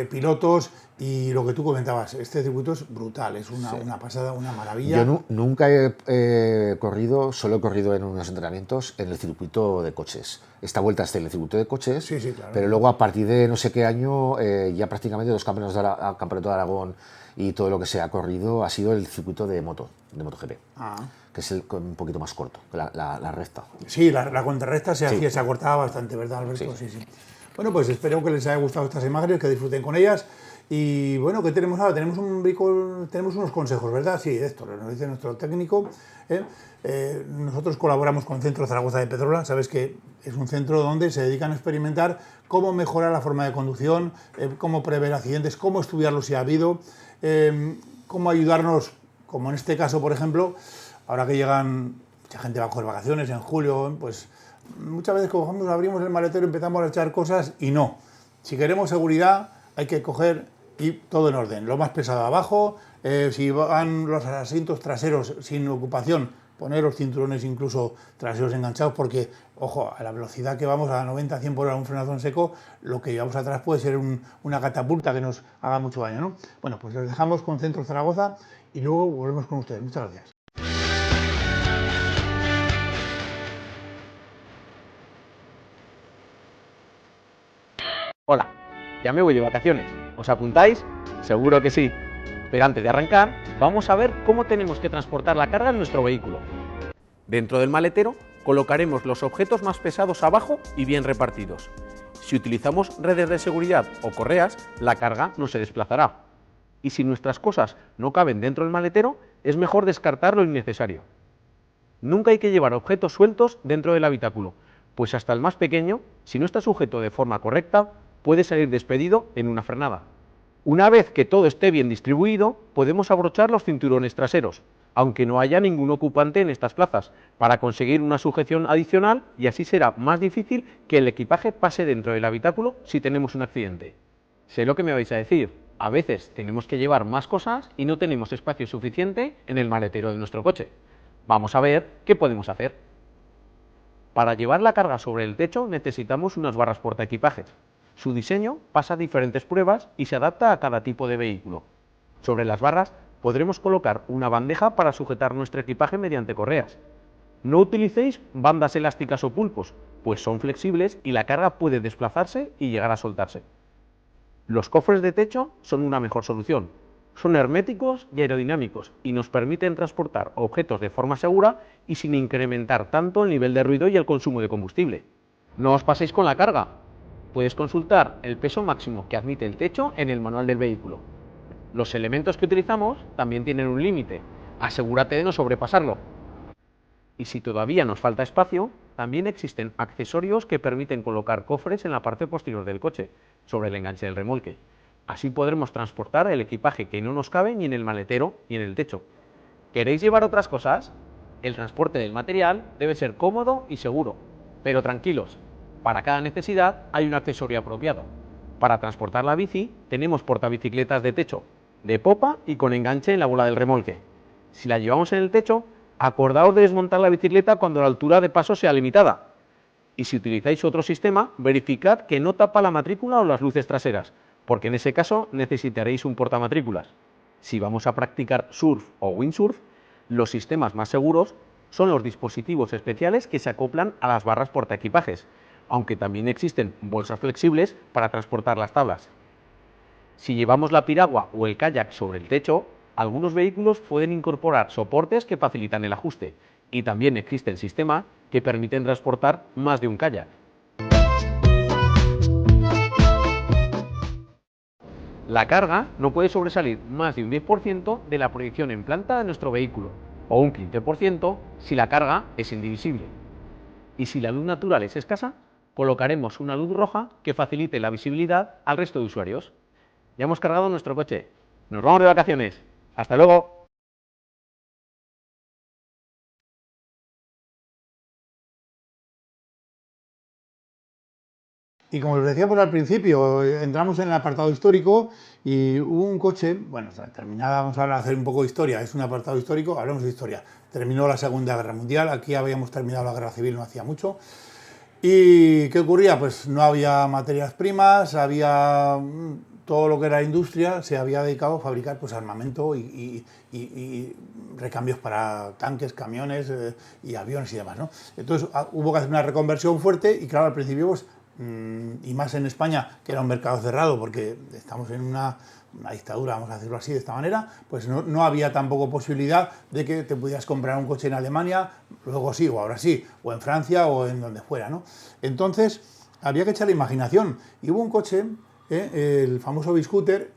pilotos, y lo que tú comentabas, este circuito es brutal, es una pasada, una maravilla. Yo nunca he corrido, solo he corrido en unos entrenamientos en el circuito de coches. Esta vuelta está en el circuito de coches, sí, claro. Pero luego a partir de no sé qué año, ya prácticamente los campeonatos Campeonato de Aragón y todo lo que se ha corrido ha sido el circuito de MotoGP, que es un poquito más corto, la recta. Sí, la contrarrecta se acortaba bastante, ¿verdad, Alberto? Sí. Bueno, pues espero que les haya gustado estas imágenes, que disfruten con ellas. Y bueno, ¿qué tenemos ahora? Tenemos unos consejos, ¿verdad? Sí, Héctor, nos dice nuestro técnico. Nosotros colaboramos con el Centro Zaragoza de Pedrola. Sabes que es un centro donde se dedican a experimentar cómo mejorar la forma de conducción, cómo prever accidentes, cómo estudiarlos si ha habido, cómo ayudarnos, como en este caso, por ejemplo, ahora que llegan, mucha gente va a coger vacaciones en julio, pues muchas veces cogemos, abrimos el maletero, empezamos a echar cosas y no. Si queremos seguridad, hay que coger y todo en orden. Lo más pesado abajo, si van los asientos traseros sin ocupación, poner los cinturones incluso traseros enganchados, porque, ojo, a la velocidad que vamos, a 90-100 por hora, un frenazo en seco, lo que llevamos atrás puede ser una catapulta que nos haga mucho daño, ¿no? Bueno, pues los dejamos con Centro Zaragoza y luego volvemos con ustedes. Muchas gracias. Hola, ya me voy de vacaciones. ¿Os apuntáis? Seguro que sí. Pero antes de arrancar, vamos a ver cómo tenemos que transportar la carga en nuestro vehículo. Dentro del maletero colocaremos los objetos más pesados abajo y bien repartidos. Si utilizamos redes de seguridad o correas, la carga no se desplazará. Y si nuestras cosas no caben dentro del maletero, es mejor descartar lo innecesario. Nunca hay que llevar objetos sueltos dentro del habitáculo, pues hasta el más pequeño, si no está sujeto de forma correcta, puede salir despedido en una frenada. Una vez que todo esté bien distribuido, podemos abrochar los cinturones traseros, aunque no haya ningún ocupante en estas plazas, para conseguir una sujeción adicional y así será más difícil que el equipaje pase dentro del habitáculo si tenemos un accidente. Sé lo que me vais a decir, a veces tenemos que llevar más cosas y no tenemos espacio suficiente en el maletero de nuestro coche. Vamos a ver qué podemos hacer. Para llevar la carga sobre el techo necesitamos unas barras portaequipajes. Su diseño pasa diferentes pruebas y se adapta a cada tipo de vehículo. Sobre las barras podremos colocar una bandeja para sujetar nuestro equipaje mediante correas. No utilicéis bandas elásticas o pulpos, pues son flexibles y la carga puede desplazarse y llegar a soltarse. Los cofres de techo son una mejor solución. Son herméticos y aerodinámicos y nos permiten transportar objetos de forma segura y sin incrementar tanto el nivel de ruido y el consumo de combustible. No os paséis con la carga. Puedes consultar el peso máximo que admite el techo en el manual del vehículo. Los elementos que utilizamos también tienen un límite. Asegúrate de no sobrepasarlo. Y si todavía nos falta espacio, también existen accesorios que permiten colocar cofres en la parte posterior del coche, sobre el enganche del remolque. Así podremos transportar el equipaje que no nos cabe ni en el maletero ni en el techo. ¿Queréis llevar otras cosas? El transporte del material debe ser cómodo y seguro. Pero tranquilos, para cada necesidad hay un accesorio apropiado. Para transportar la bici tenemos portabicicletas de techo, de popa y con enganche en la bola del remolque. Si la llevamos en el techo, acordaos de desmontar la bicicleta cuando la altura de paso sea limitada. Y si utilizáis otro sistema, verificad que no tapa la matrícula o las luces traseras, porque en ese caso necesitaréis un portamatrículas. Si vamos a practicar surf o windsurf, los sistemas más seguros son los dispositivos especiales que se acoplan a las barras portaequipajes, aunque también existen bolsas flexibles para transportar las tablas. Si llevamos la piragua o el kayak sobre el techo, algunos vehículos pueden incorporar soportes que facilitan el ajuste, y también existen sistemas que permiten transportar más de un kayak. La carga no puede sobresalir más de un 10% de la proyección en planta de nuestro vehículo, o un 15% si la carga es indivisible. Y si la luz natural es escasa, colocaremos una luz roja que facilite la visibilidad al resto de usuarios. Ya hemos cargado nuestro coche. Nos vamos de vacaciones. ¡Hasta luego! Y como les decíamos al principio, entramos en el apartado histórico y hubo un coche, bueno, terminada, vamos a hacer un poco de historia, es un apartado histórico, hablemos de historia. Terminó la Segunda Guerra Mundial, aquí habíamos terminado la Guerra Civil no hacía mucho. ¿Y qué ocurría? Pues no había materias primas, había todo lo que era industria, se había dedicado a fabricar pues, armamento y recambios para tanques, camiones y aviones y demás, ¿no? Entonces hubo que hacer una reconversión fuerte y claro, al principio pues, y más en España, que era un mercado cerrado, porque estamos en una dictadura, vamos a decirlo así, de esta manera, pues no había tampoco posibilidad de que te pudieras comprar un coche en Alemania, luego sí, o ahora sí, o en Francia, o en donde fuera, ¿no? Entonces, había que echar la imaginación. Y hubo un coche, el famoso Biscooter,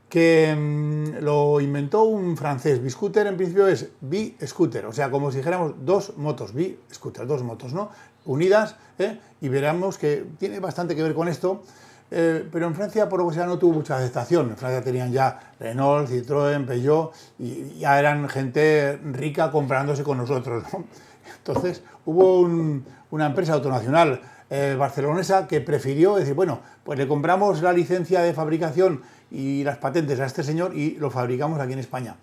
que lo inventó un francés. Biscooter en principio es bi-scooter, o sea, como si dijéramos dos motos, bi-scooter, dos motos, ¿no? Unidas, y veremos que tiene bastante que ver con esto, pero en Francia por lo que sea no tuvo mucha aceptación. En Francia tenían ya Renault, Citroën, Peugeot y ya eran gente rica comparándose con nosotros, ¿no? Entonces hubo una empresa autonacional barcelonesa que prefirió decir, bueno, pues le compramos la licencia de fabricación y las patentes a este señor y lo fabricamos aquí en España.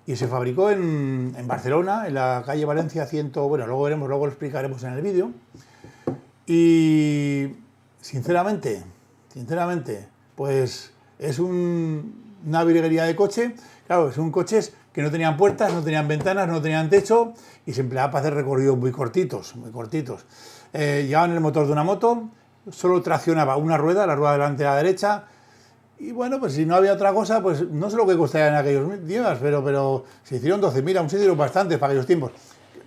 y se fabricó en Barcelona, en la calle Valencia 100, bueno, luego veremos, luego lo explicaremos en el vídeo. Y sinceramente, pues es una virguería de coche. Claro, son coches que no tenían puertas, no tenían ventanas, no tenían techo y se empleaba para hacer recorridos muy cortitos, muy cortitos. Llevaban el motor de una moto, solo traccionaba una rueda, la rueda delante y la derecha. Y bueno, pues si no había otra cosa, pues no sé lo que costaría en aquellos días, pero se hicieron 12.000, aún se hicieron bastantes para aquellos tiempos.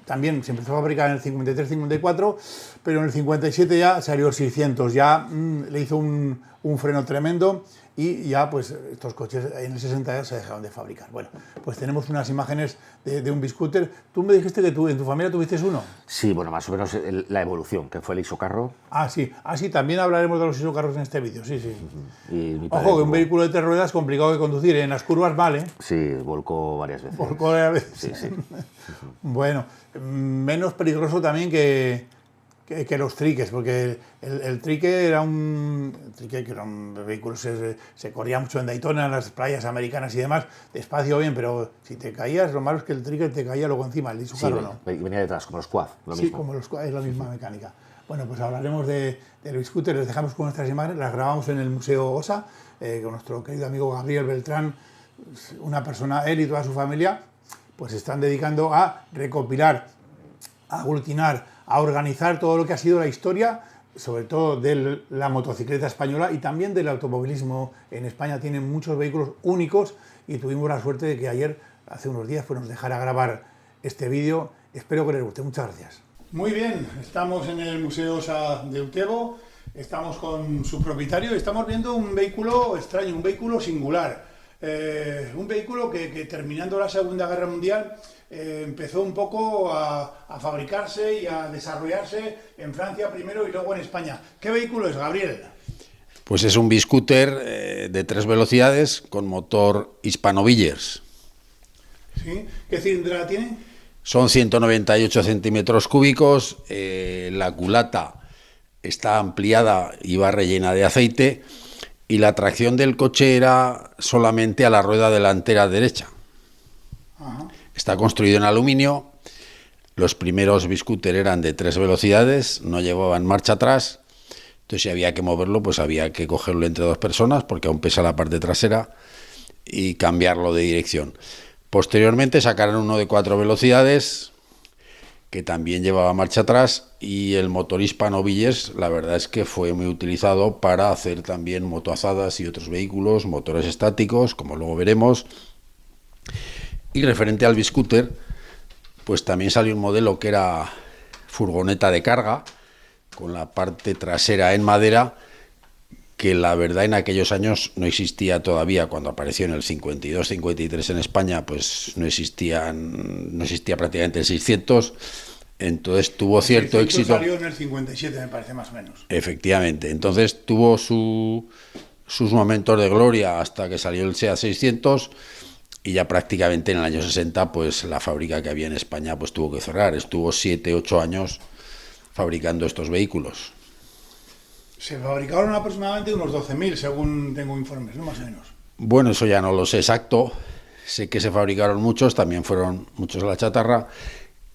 También se empezó a fabricar en el 53-54, pero en el 57 ya salió el 600, ya le hizo un freno tremendo y ya pues estos coches en el 60 ya se dejaron de fabricar. Bueno, pues tenemos unas imágenes de un biscooter. Tú me dijiste que tú en tu familia tuviste uno. Sí, bueno, más o menos la evolución, que fue el isocarro. Ah, sí, también hablaremos de los isocarros en este vídeo, sí. Y mi ojo, que un vehículo de 3 ruedas es complicado de conducir, en las curvas vale. Sí, volcó varias veces. Volcó varias veces. Sí. Bueno, menos peligroso también que los triques, porque el trique era un vehículo, se corría mucho en Daytona, en las playas americanas y demás, despacio bien, pero si te caías, lo malo es que el trique te caía luego encima, el isocarro no. Venía detrás, como los quad, lo mismo. Sí, como los quad, es la misma mecánica. Bueno, pues hablaremos del scooter, les dejamos con nuestras imágenes, las grabamos en el Museo OSA, con nuestro querido amigo Gabriel Beltrán, una persona, él y toda su familia, pues se están dedicando a recopilar, a aglutinar, a organizar todo lo que ha sido la historia, sobre todo de la motocicleta española y también del automovilismo en España. Tienen muchos vehículos únicos y tuvimos la suerte de que ayer, hace unos días, pues nos dejara grabar este vídeo. Espero que les guste. Muchas gracias. Muy bien, estamos en el Museo OSA de Utebo, estamos con su propietario y estamos viendo un vehículo extraño, un vehículo singular. Un vehículo que terminando la Segunda Guerra Mundial empezó un poco a fabricarse y a desarrollarse en Francia primero y luego en España. ¿Qué vehículo es, Gabriel? Pues es un biscooter de 3 velocidades con motor Hispano-Villers. ¿Sí? ¿Qué cilindrada tiene? Son 198 centímetros cúbicos, la culata está ampliada y va rellena de aceite y la tracción del coche era solamente a la rueda delantera derecha. Ajá. Está construido en aluminio, los primeros biscooter eran de 3 velocidades, no llevaban marcha atrás, entonces si había que moverlo pues había que cogerlo entre 2 personas porque aún pesa la parte trasera y cambiarlo de dirección. Posteriormente sacaron uno de 4 velocidades que también llevaba marcha atrás y el motor Hispano-Villers la verdad es que fue muy utilizado para hacer también motoazadas y otros vehículos, motores estáticos, como luego veremos. Y referente al biscooter, pues también salió un modelo que era furgoneta de carga, con la parte trasera en madera, que la verdad en aquellos años no existía todavía. Cuando apareció en el 52-53 en España, pues no existía prácticamente el 600, entonces tuvo cierto éxito. Salió en el 57, me parece, más o menos. Efectivamente, entonces tuvo sus momentos de gloria hasta que salió el SEAT 600 y ya prácticamente en el año 60 pues la fábrica que había en España pues tuvo que cerrar. Estuvo 7-8 años fabricando estos vehículos. Se fabricaron aproximadamente unos 12.000, según tengo informes, ¿no? Más o menos. Bueno, eso ya no lo sé exacto. Sé que se fabricaron muchos, también fueron muchos a la chatarra.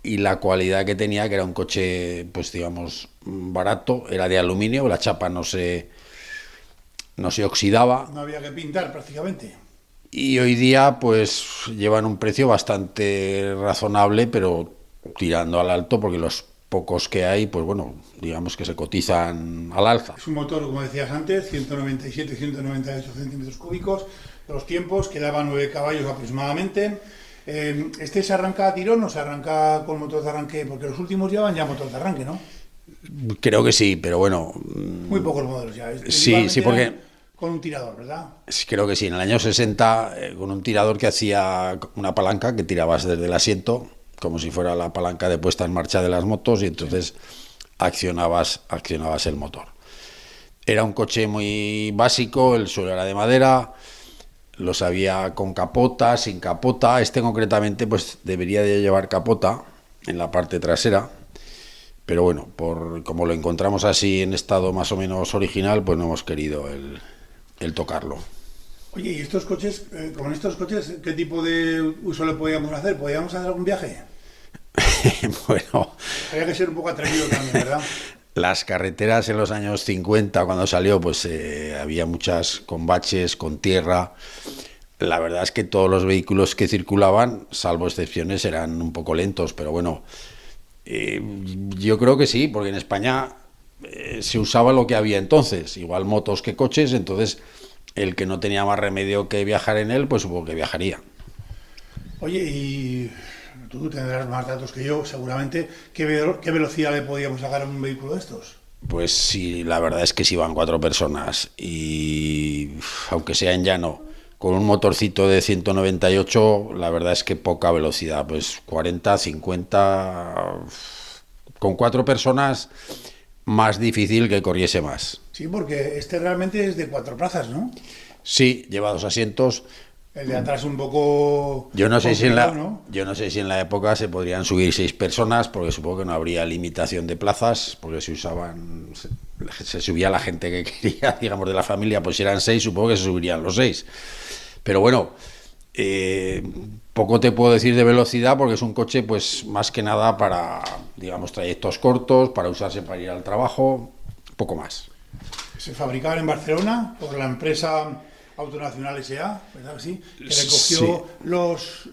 Y la cualidad que tenía, que era un coche, pues digamos, barato, era de aluminio, la chapa no se oxidaba. No había que pintar prácticamente. Y hoy día, pues, llevan un precio bastante razonable, pero tirando al alto, porque los pocos que hay, pues bueno, digamos que se cotizan al alza. Es un motor, como decías antes, 197-198 centímetros cúbicos, los tiempos, que daba 9 caballos aproximadamente. ¿Este se arranca a tirón o se arranca con motor de arranque? Porque los últimos llevan ya motor de arranque, ¿no? Creo que sí, pero bueno... Muy pocos modelos ya. Sí, porque... Con un tirador, ¿verdad? Creo que sí, en el año 60, con un tirador que hacía una palanca que tirabas desde el asiento, como si fuera la palanca de puesta en marcha de las motos, y entonces accionabas el motor. Era un coche muy básico, el suelo era de madera, los había con capota, sin capota. Este concretamente pues debería de llevar capota en la parte trasera, pero bueno, como lo encontramos así en estado más o menos original, pues no hemos querido el tocarlo. Oye, ¿y estos coches, con estos coches, qué tipo de uso le podíamos hacer? ¿Podíamos hacer algún viaje? Bueno, Había que ser un poco atrevido también, ¿verdad? las carreteras en los años 50, cuando salió, pues había muchas con baches, con tierra. La verdad es que todos los vehículos que circulaban, salvo excepciones, eran un poco lentos, pero bueno, yo creo que sí, porque en España se usaba lo que había entonces, igual motos que coches, entonces el que no tenía más remedio que viajar en él, pues supongo que viajaría. Oye, y tú tendrás más datos que yo, seguramente. ¿Qué velocidad le podíamos sacar a un vehículo de estos? Pues sí, la verdad es que si van 4 personas y aunque sea en llano, con un motorcito de 198, la verdad es que poca velocidad, pues 40, 50, con 4 personas más difícil que corriese más. Sí, porque este realmente es de 4 plazas, ¿no? Sí, lleva 2 asientos. El de atrás un poco Yo no sé si en ¿no? la época se podrían subir 6 personas, porque supongo que no habría limitación de plazas, porque se subía la gente que quería, digamos, de la familia, pues si eran 6, supongo que se subirían los 6. Pero bueno, poco te puedo decir de velocidad, porque es un coche, pues más que nada para, digamos, trayectos cortos, para usarse para ir al trabajo, poco más. Se fabricaban en Barcelona por la empresa Autonacional S.A., ¿verdad? Sí, que recogió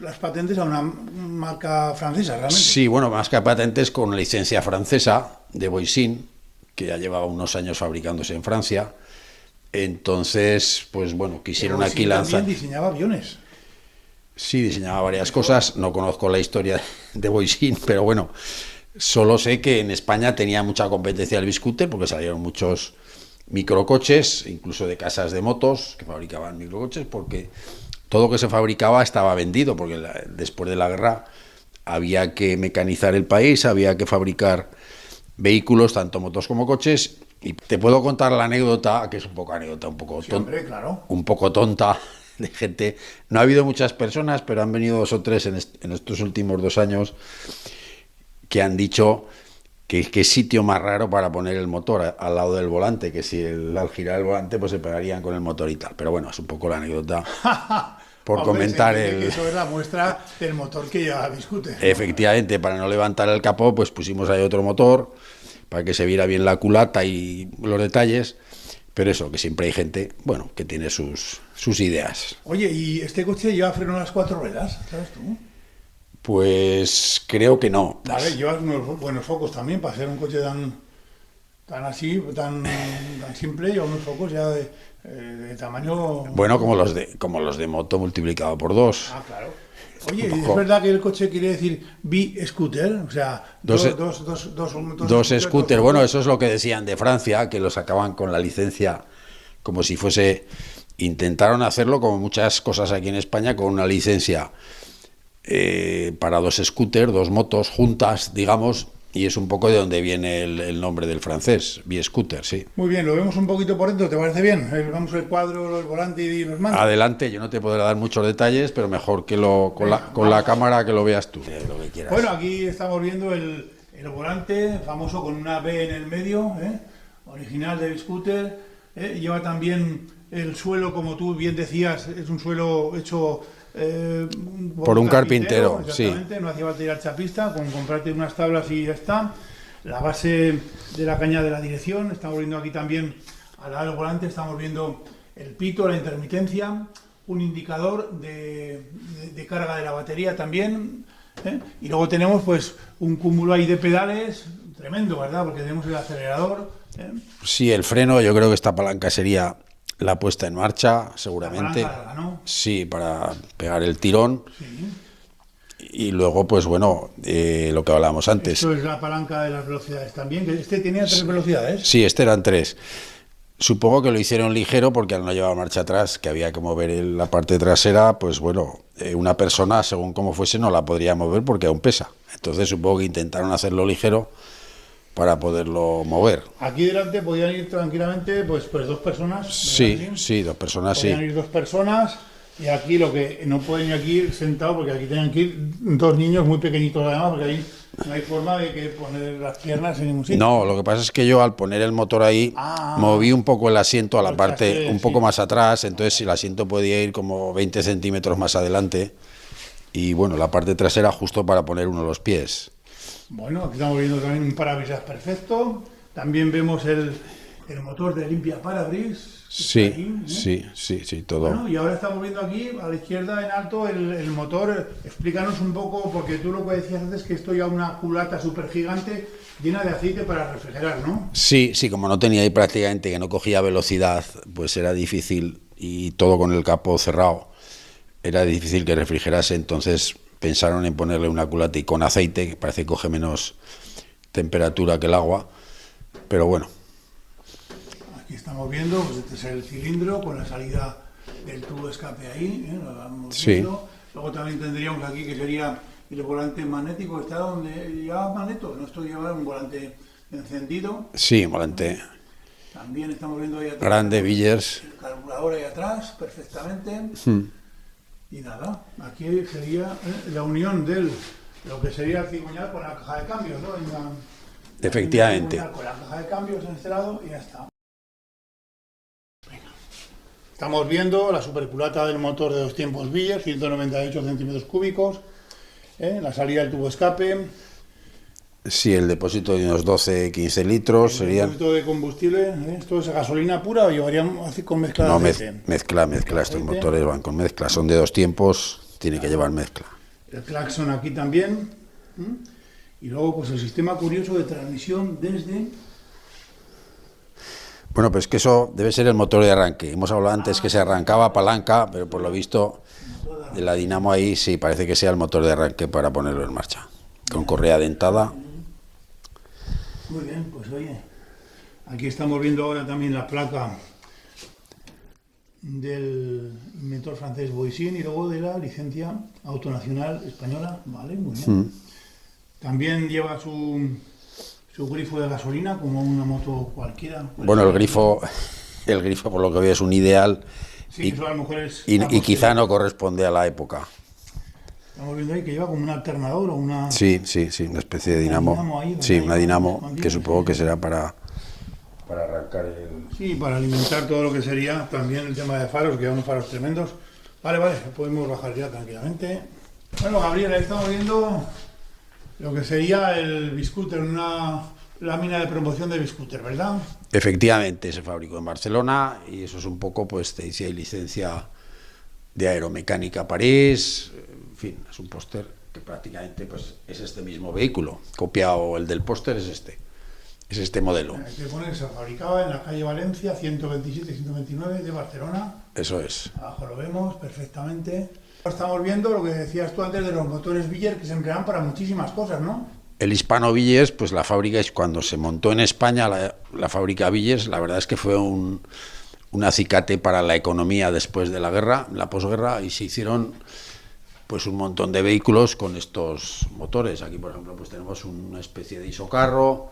las patentes a una marca francesa, realmente. Sí, bueno, más que patentes, con licencia francesa de Voisin, que ya llevaba unos años fabricándose en Francia. Entonces, pues bueno, quisieron aquí lanzar. También diseñaba aviones. Sí, diseñaba varias cosas. No conozco la historia de Voisin, pero bueno, solo sé que en España tenía mucha competencia el Biscooter, porque salieron muchos microcoches, incluso de casas de motos que fabricaban microcoches, porque todo lo que se fabricaba estaba vendido, porque después de la guerra había que mecanizar el país, había que fabricar vehículos, tanto motos como coches. Y te puedo contar la anécdota, que es un poco Hombre, claro. un poco tonta, de gente. No ha habido muchas personas, pero han venido 2 o 3 en estos últimos 2 años que han dicho que qué sitio más raro para poner el motor al lado del volante, que si al girar el volante pues se pegarían con el motor y tal. Pero bueno, es un poco la anécdota por Hombre, comentar que eso es la muestra del motor que lleva Biscooter. Efectivamente, para no levantar el capó, pues pusimos ahí otro motor para que se viera bien la culata y los detalles. Pero eso, que siempre hay gente, bueno, que tiene sus ideas. Oye, ¿y este coche lleva freno a las 4 ruedas? ¿Sabes tú? Pues creo que no. Vale, lleva unos buenos focos también para ser un coche tan simple, lleva unos focos ya de tamaño. Bueno, como los de moto multiplicado por 2. Ah, claro. Oye, ¿es verdad que el coche quiere decir B-scooter? O sea, dos scooters. Bueno, eso es lo que decían de Francia, que lo sacaban con la licencia como si fuese. Intentaron hacerlo, como muchas cosas aquí en España, con una licencia para 2 scooters, 2 motos juntas, digamos, y es un poco de donde viene el nombre del francés, B-scooter, sí. Muy bien, lo vemos un poquito por dentro, ¿te parece bien? Vamos el cuadro, el volante y los mandos. Adelante, yo no te podré dar muchos detalles, pero mejor que con la cámara que lo veas tú. Lo que quieras. Bueno, aquí estamos viendo el volante famoso con una B en el medio, original de Biscooter. Lleva también el suelo, como tú bien decías, es un suelo hecho por un carpintero, exactamente, sí. No hacía falta ir al chapista, con comprarte unas tablas y ya está. La base de la caña de la dirección, estamos viendo aquí también al lado del volante, estamos viendo el pito, la intermitencia, un indicador de carga de la batería también, y luego tenemos pues un cúmulo ahí de pedales tremendo, ¿verdad? Porque tenemos el acelerador. Sí, el freno, yo creo que esta palanca sería la puesta en marcha, seguramente. La palanca larga, ¿no? Sí, para pegar el tirón. Sí. Y luego, pues bueno, lo que hablábamos antes. Esto es la palanca de las velocidades también, que este tenía 3 velocidades. Sí, este eran 3. Supongo que lo hicieron ligero porque al no llevar marcha atrás, que había que mover la parte trasera, pues bueno, una persona, según como fuese, no la podría mover porque aún pesa. Entonces supongo que intentaron hacerlo ligero para poderlo mover. Aquí delante podían ir tranquilamente pues 2 personas. Sí, 2 personas, podían ir 2 personas, Y aquí lo que no pueden ir aquí sentado, porque aquí tienen que ir dos niños muy pequeñitos además, porque ahí no hay forma de que poner las piernas en ningún sitio. No, lo que pasa es que yo al poner el motor ahí moví un poco el asiento a la parte un poco más atrás, entonces si el asiento podía ir como 20 centímetros más adelante y bueno, la parte trasera justo para poner uno de los pies. Bueno, aquí estamos viendo también un parabrisas perfecto, también vemos el motor de limpia parabrisas. Sí, sí, todo. Bueno, y ahora estamos viendo aquí a la izquierda en alto el motor. Explícanos un poco, porque tú lo que decías antes, que esto ya una culata súper gigante llena de aceite para refrigerar, ¿no? Sí, como no tenía ahí prácticamente, que no cogía velocidad, pues era difícil, y todo con el capó cerrado, era difícil que refrigerase, entonces pensaron en ponerle una culata y con aceite, que parece que coge menos temperatura que el agua, pero bueno. Aquí estamos viendo, pues este es el cilindro con la salida del tubo de escape ahí, lo vamos viendo. Luego también tendríamos aquí que sería el volante magnético, está donde lleva magneto, no esto lleva un volante encendido. Sí, un volante. También estamos viendo ahí atrás. Grande, Villers. El carburador ahí atrás, perfectamente. Y nada, aquí sería la unión de lo que sería el cigüeñal con la caja de cambios, ¿no? Efectivamente. Con la caja de cambios en este lado y ya está. Estamos viendo la superculata del motor de 2 tiempos Villers, 198 centímetros cúbicos, la salida del tubo de escape. Sí, el depósito de unos 12-15 litros sería. El depósito de combustible, ¿esto es gasolina pura o llevaríamos así con mezcla No, de aceite? mezcla. Estos motores van con mezcla, son de 2 tiempos, tiene que llevar mezcla. El claxon aquí también. Y luego pues el sistema curioso de transmisión desde... Bueno, pues que eso debe ser el motor de arranque. Hemos hablado antes que se arrancaba a palanca, pero por lo visto de la dinamo ahí sí parece que sea el motor de arranque para ponerlo en marcha. Con correa dentada. Muy bien, pues oye, aquí estamos viendo ahora también la placa del inventor francés Boisin y luego de la licencia autonacional española. Vale, muy bien. También lleva su grifo de gasolina como una moto cualquiera. Bueno, el grifo por lo que veo es un ideal, sí, eso a lo mejor es y quizá no corresponde a la época. Estamos viendo ahí que lleva como un alternador o una... Sí, una especie de dinamo. Ahí, sí, una dinamo que supongo que será para arrancar el... Sí, para alimentar todo lo que sería también el tema de faros, que hay unos faros tremendos. Vale, podemos bajar ya tranquilamente. Bueno, Gabriel, ahí estamos viendo lo que sería el biscúter, una lámina de promoción de biscúter, ¿verdad? Efectivamente, se fabricó en Barcelona y eso es un poco, pues te decía, hay licencia de Aeromecánica París, en fin, es un póster que prácticamente pues es este mismo vehículo, copiado el del póster es este modelo. Que pone que se fabricaba en la calle Valencia 127-129 de Barcelona. Eso es. Abajo lo vemos perfectamente. Estamos viendo lo que decías tú antes de los motores Villers que se emplean para muchísimas cosas, ¿no? El Hispano Villers, pues la fábrica es cuando se montó en España la fábrica Villers, la verdad es que fue un acicate para la economía después de la guerra, la posguerra, y se hicieron pues un montón de vehículos con estos motores. Aquí, por ejemplo, pues tenemos una especie de isocarro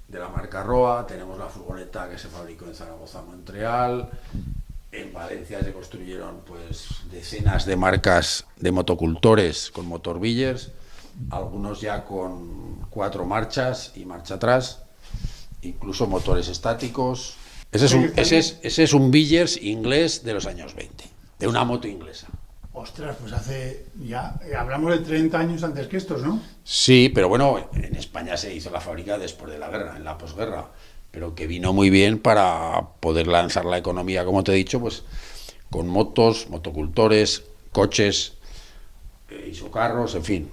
de la marca Roa, tenemos la furgoneta que se fabricó en Zaragoza, Montreal. En Valencia se construyeron pues decenas de marcas de motocultores con motor Villers, algunos ya con 4 marchas y marcha atrás, incluso motores estáticos. Ese es un Villers inglés de los años 20, de una moto inglesa. Ostras, pues hace ya, hablamos de 30 años antes que estos, ¿no? Sí, pero bueno, en España se hizo la fábrica después de la guerra, en la posguerra, pero que vino muy bien para poder lanzar la economía, como te he dicho, pues con motos, motocultores, coches, isocarros, en fin.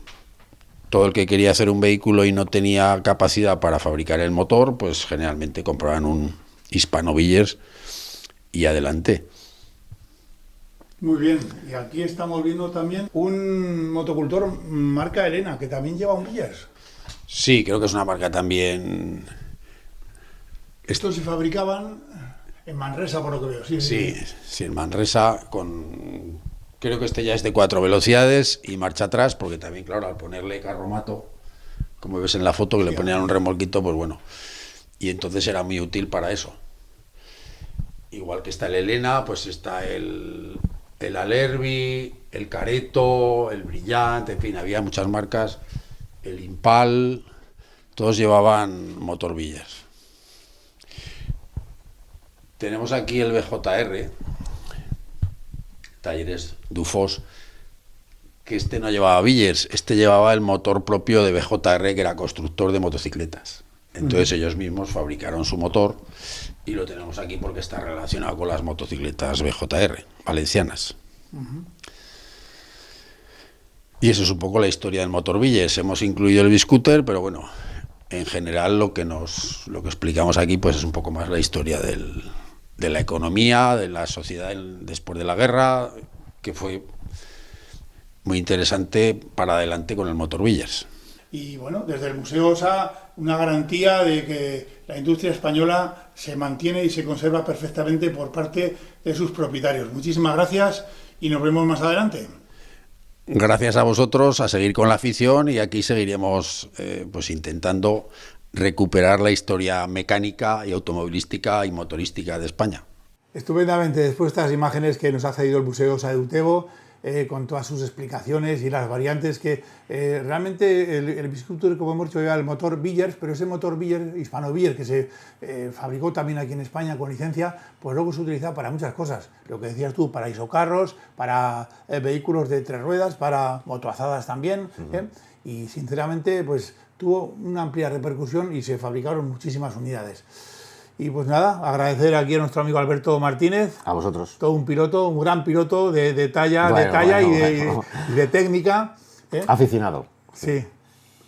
Todo el que quería hacer un vehículo y no tenía capacidad para fabricar el motor, pues generalmente compraban un Hispano Villers y adelante. Muy bien, y aquí estamos viendo también un motocultor marca Elena, que también lleva un Villers. Sí, creo que es una marca también... Estos se fabricaban en Manresa, por lo que veo. Sí, en Manresa, creo que este ya es de 4 velocidades y marcha atrás, porque también, claro, al ponerle carromato, como ves en la foto, que le ponían un remolquito, pues bueno, y entonces era muy útil para eso. Igual que está el Elena, pues está el el Alerbi, el Careto, el Brillant, en fin, había muchas marcas, el Impal, todos llevaban motor Billers. Tenemos aquí el BJR, Talleres Dufos, que este no llevaba Billers, este llevaba el motor propio de BJR, que era constructor de motocicletas. Entonces ellos mismos fabricaron su motor y lo tenemos aquí porque está relacionado con las motocicletas BJR, valencianas. Y eso es un poco la historia del motor Billers. Hemos incluido el biscooter, pero bueno, en general lo que explicamos aquí pues es un poco más la historia de la economía, de la sociedad después de la guerra, que fue muy interesante para adelante con el motor Billers. Y bueno, desde el Museo OSA, una garantía de que la industria española se mantiene y se conserva perfectamente por parte de sus propietarios. Muchísimas gracias y nos vemos más adelante. Gracias a vosotros, a seguir con la afición, y aquí seguiremos pues intentando recuperar la historia mecánica y automovilística y motorística de España. Estupendamente, después de estas imágenes que nos ha cedido el Museo OSA de Utebo, con todas sus explicaciones y las variantes que realmente el biscooter, como hemos dicho, lleva el motor Billers, pero ese motor Billers, Hispano Billers, que se fabricó también aquí en España con licencia, pues luego se utiliza para muchas cosas. Lo que decías tú, para isocarros, para vehículos de 3 ruedas, para motoazadas también. Y sinceramente, pues tuvo una amplia repercusión y se fabricaron muchísimas unidades. Y pues nada, agradecer aquí a nuestro amigo Alberto Martínez. A vosotros. Todo un piloto, un gran piloto de talla, y de técnica. Aficionado. Sí.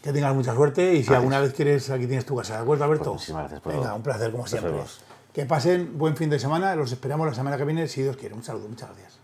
Que tengas mucha suerte y si alguna vez quieres, aquí tienes tu casa. ¿De acuerdo, Alberto? Pues muchísimas gracias por Venga, un placer como siempre. Gracias. Que pasen buen fin de semana. Los esperamos la semana que viene, si Dios quiere. Un saludo, muchas gracias.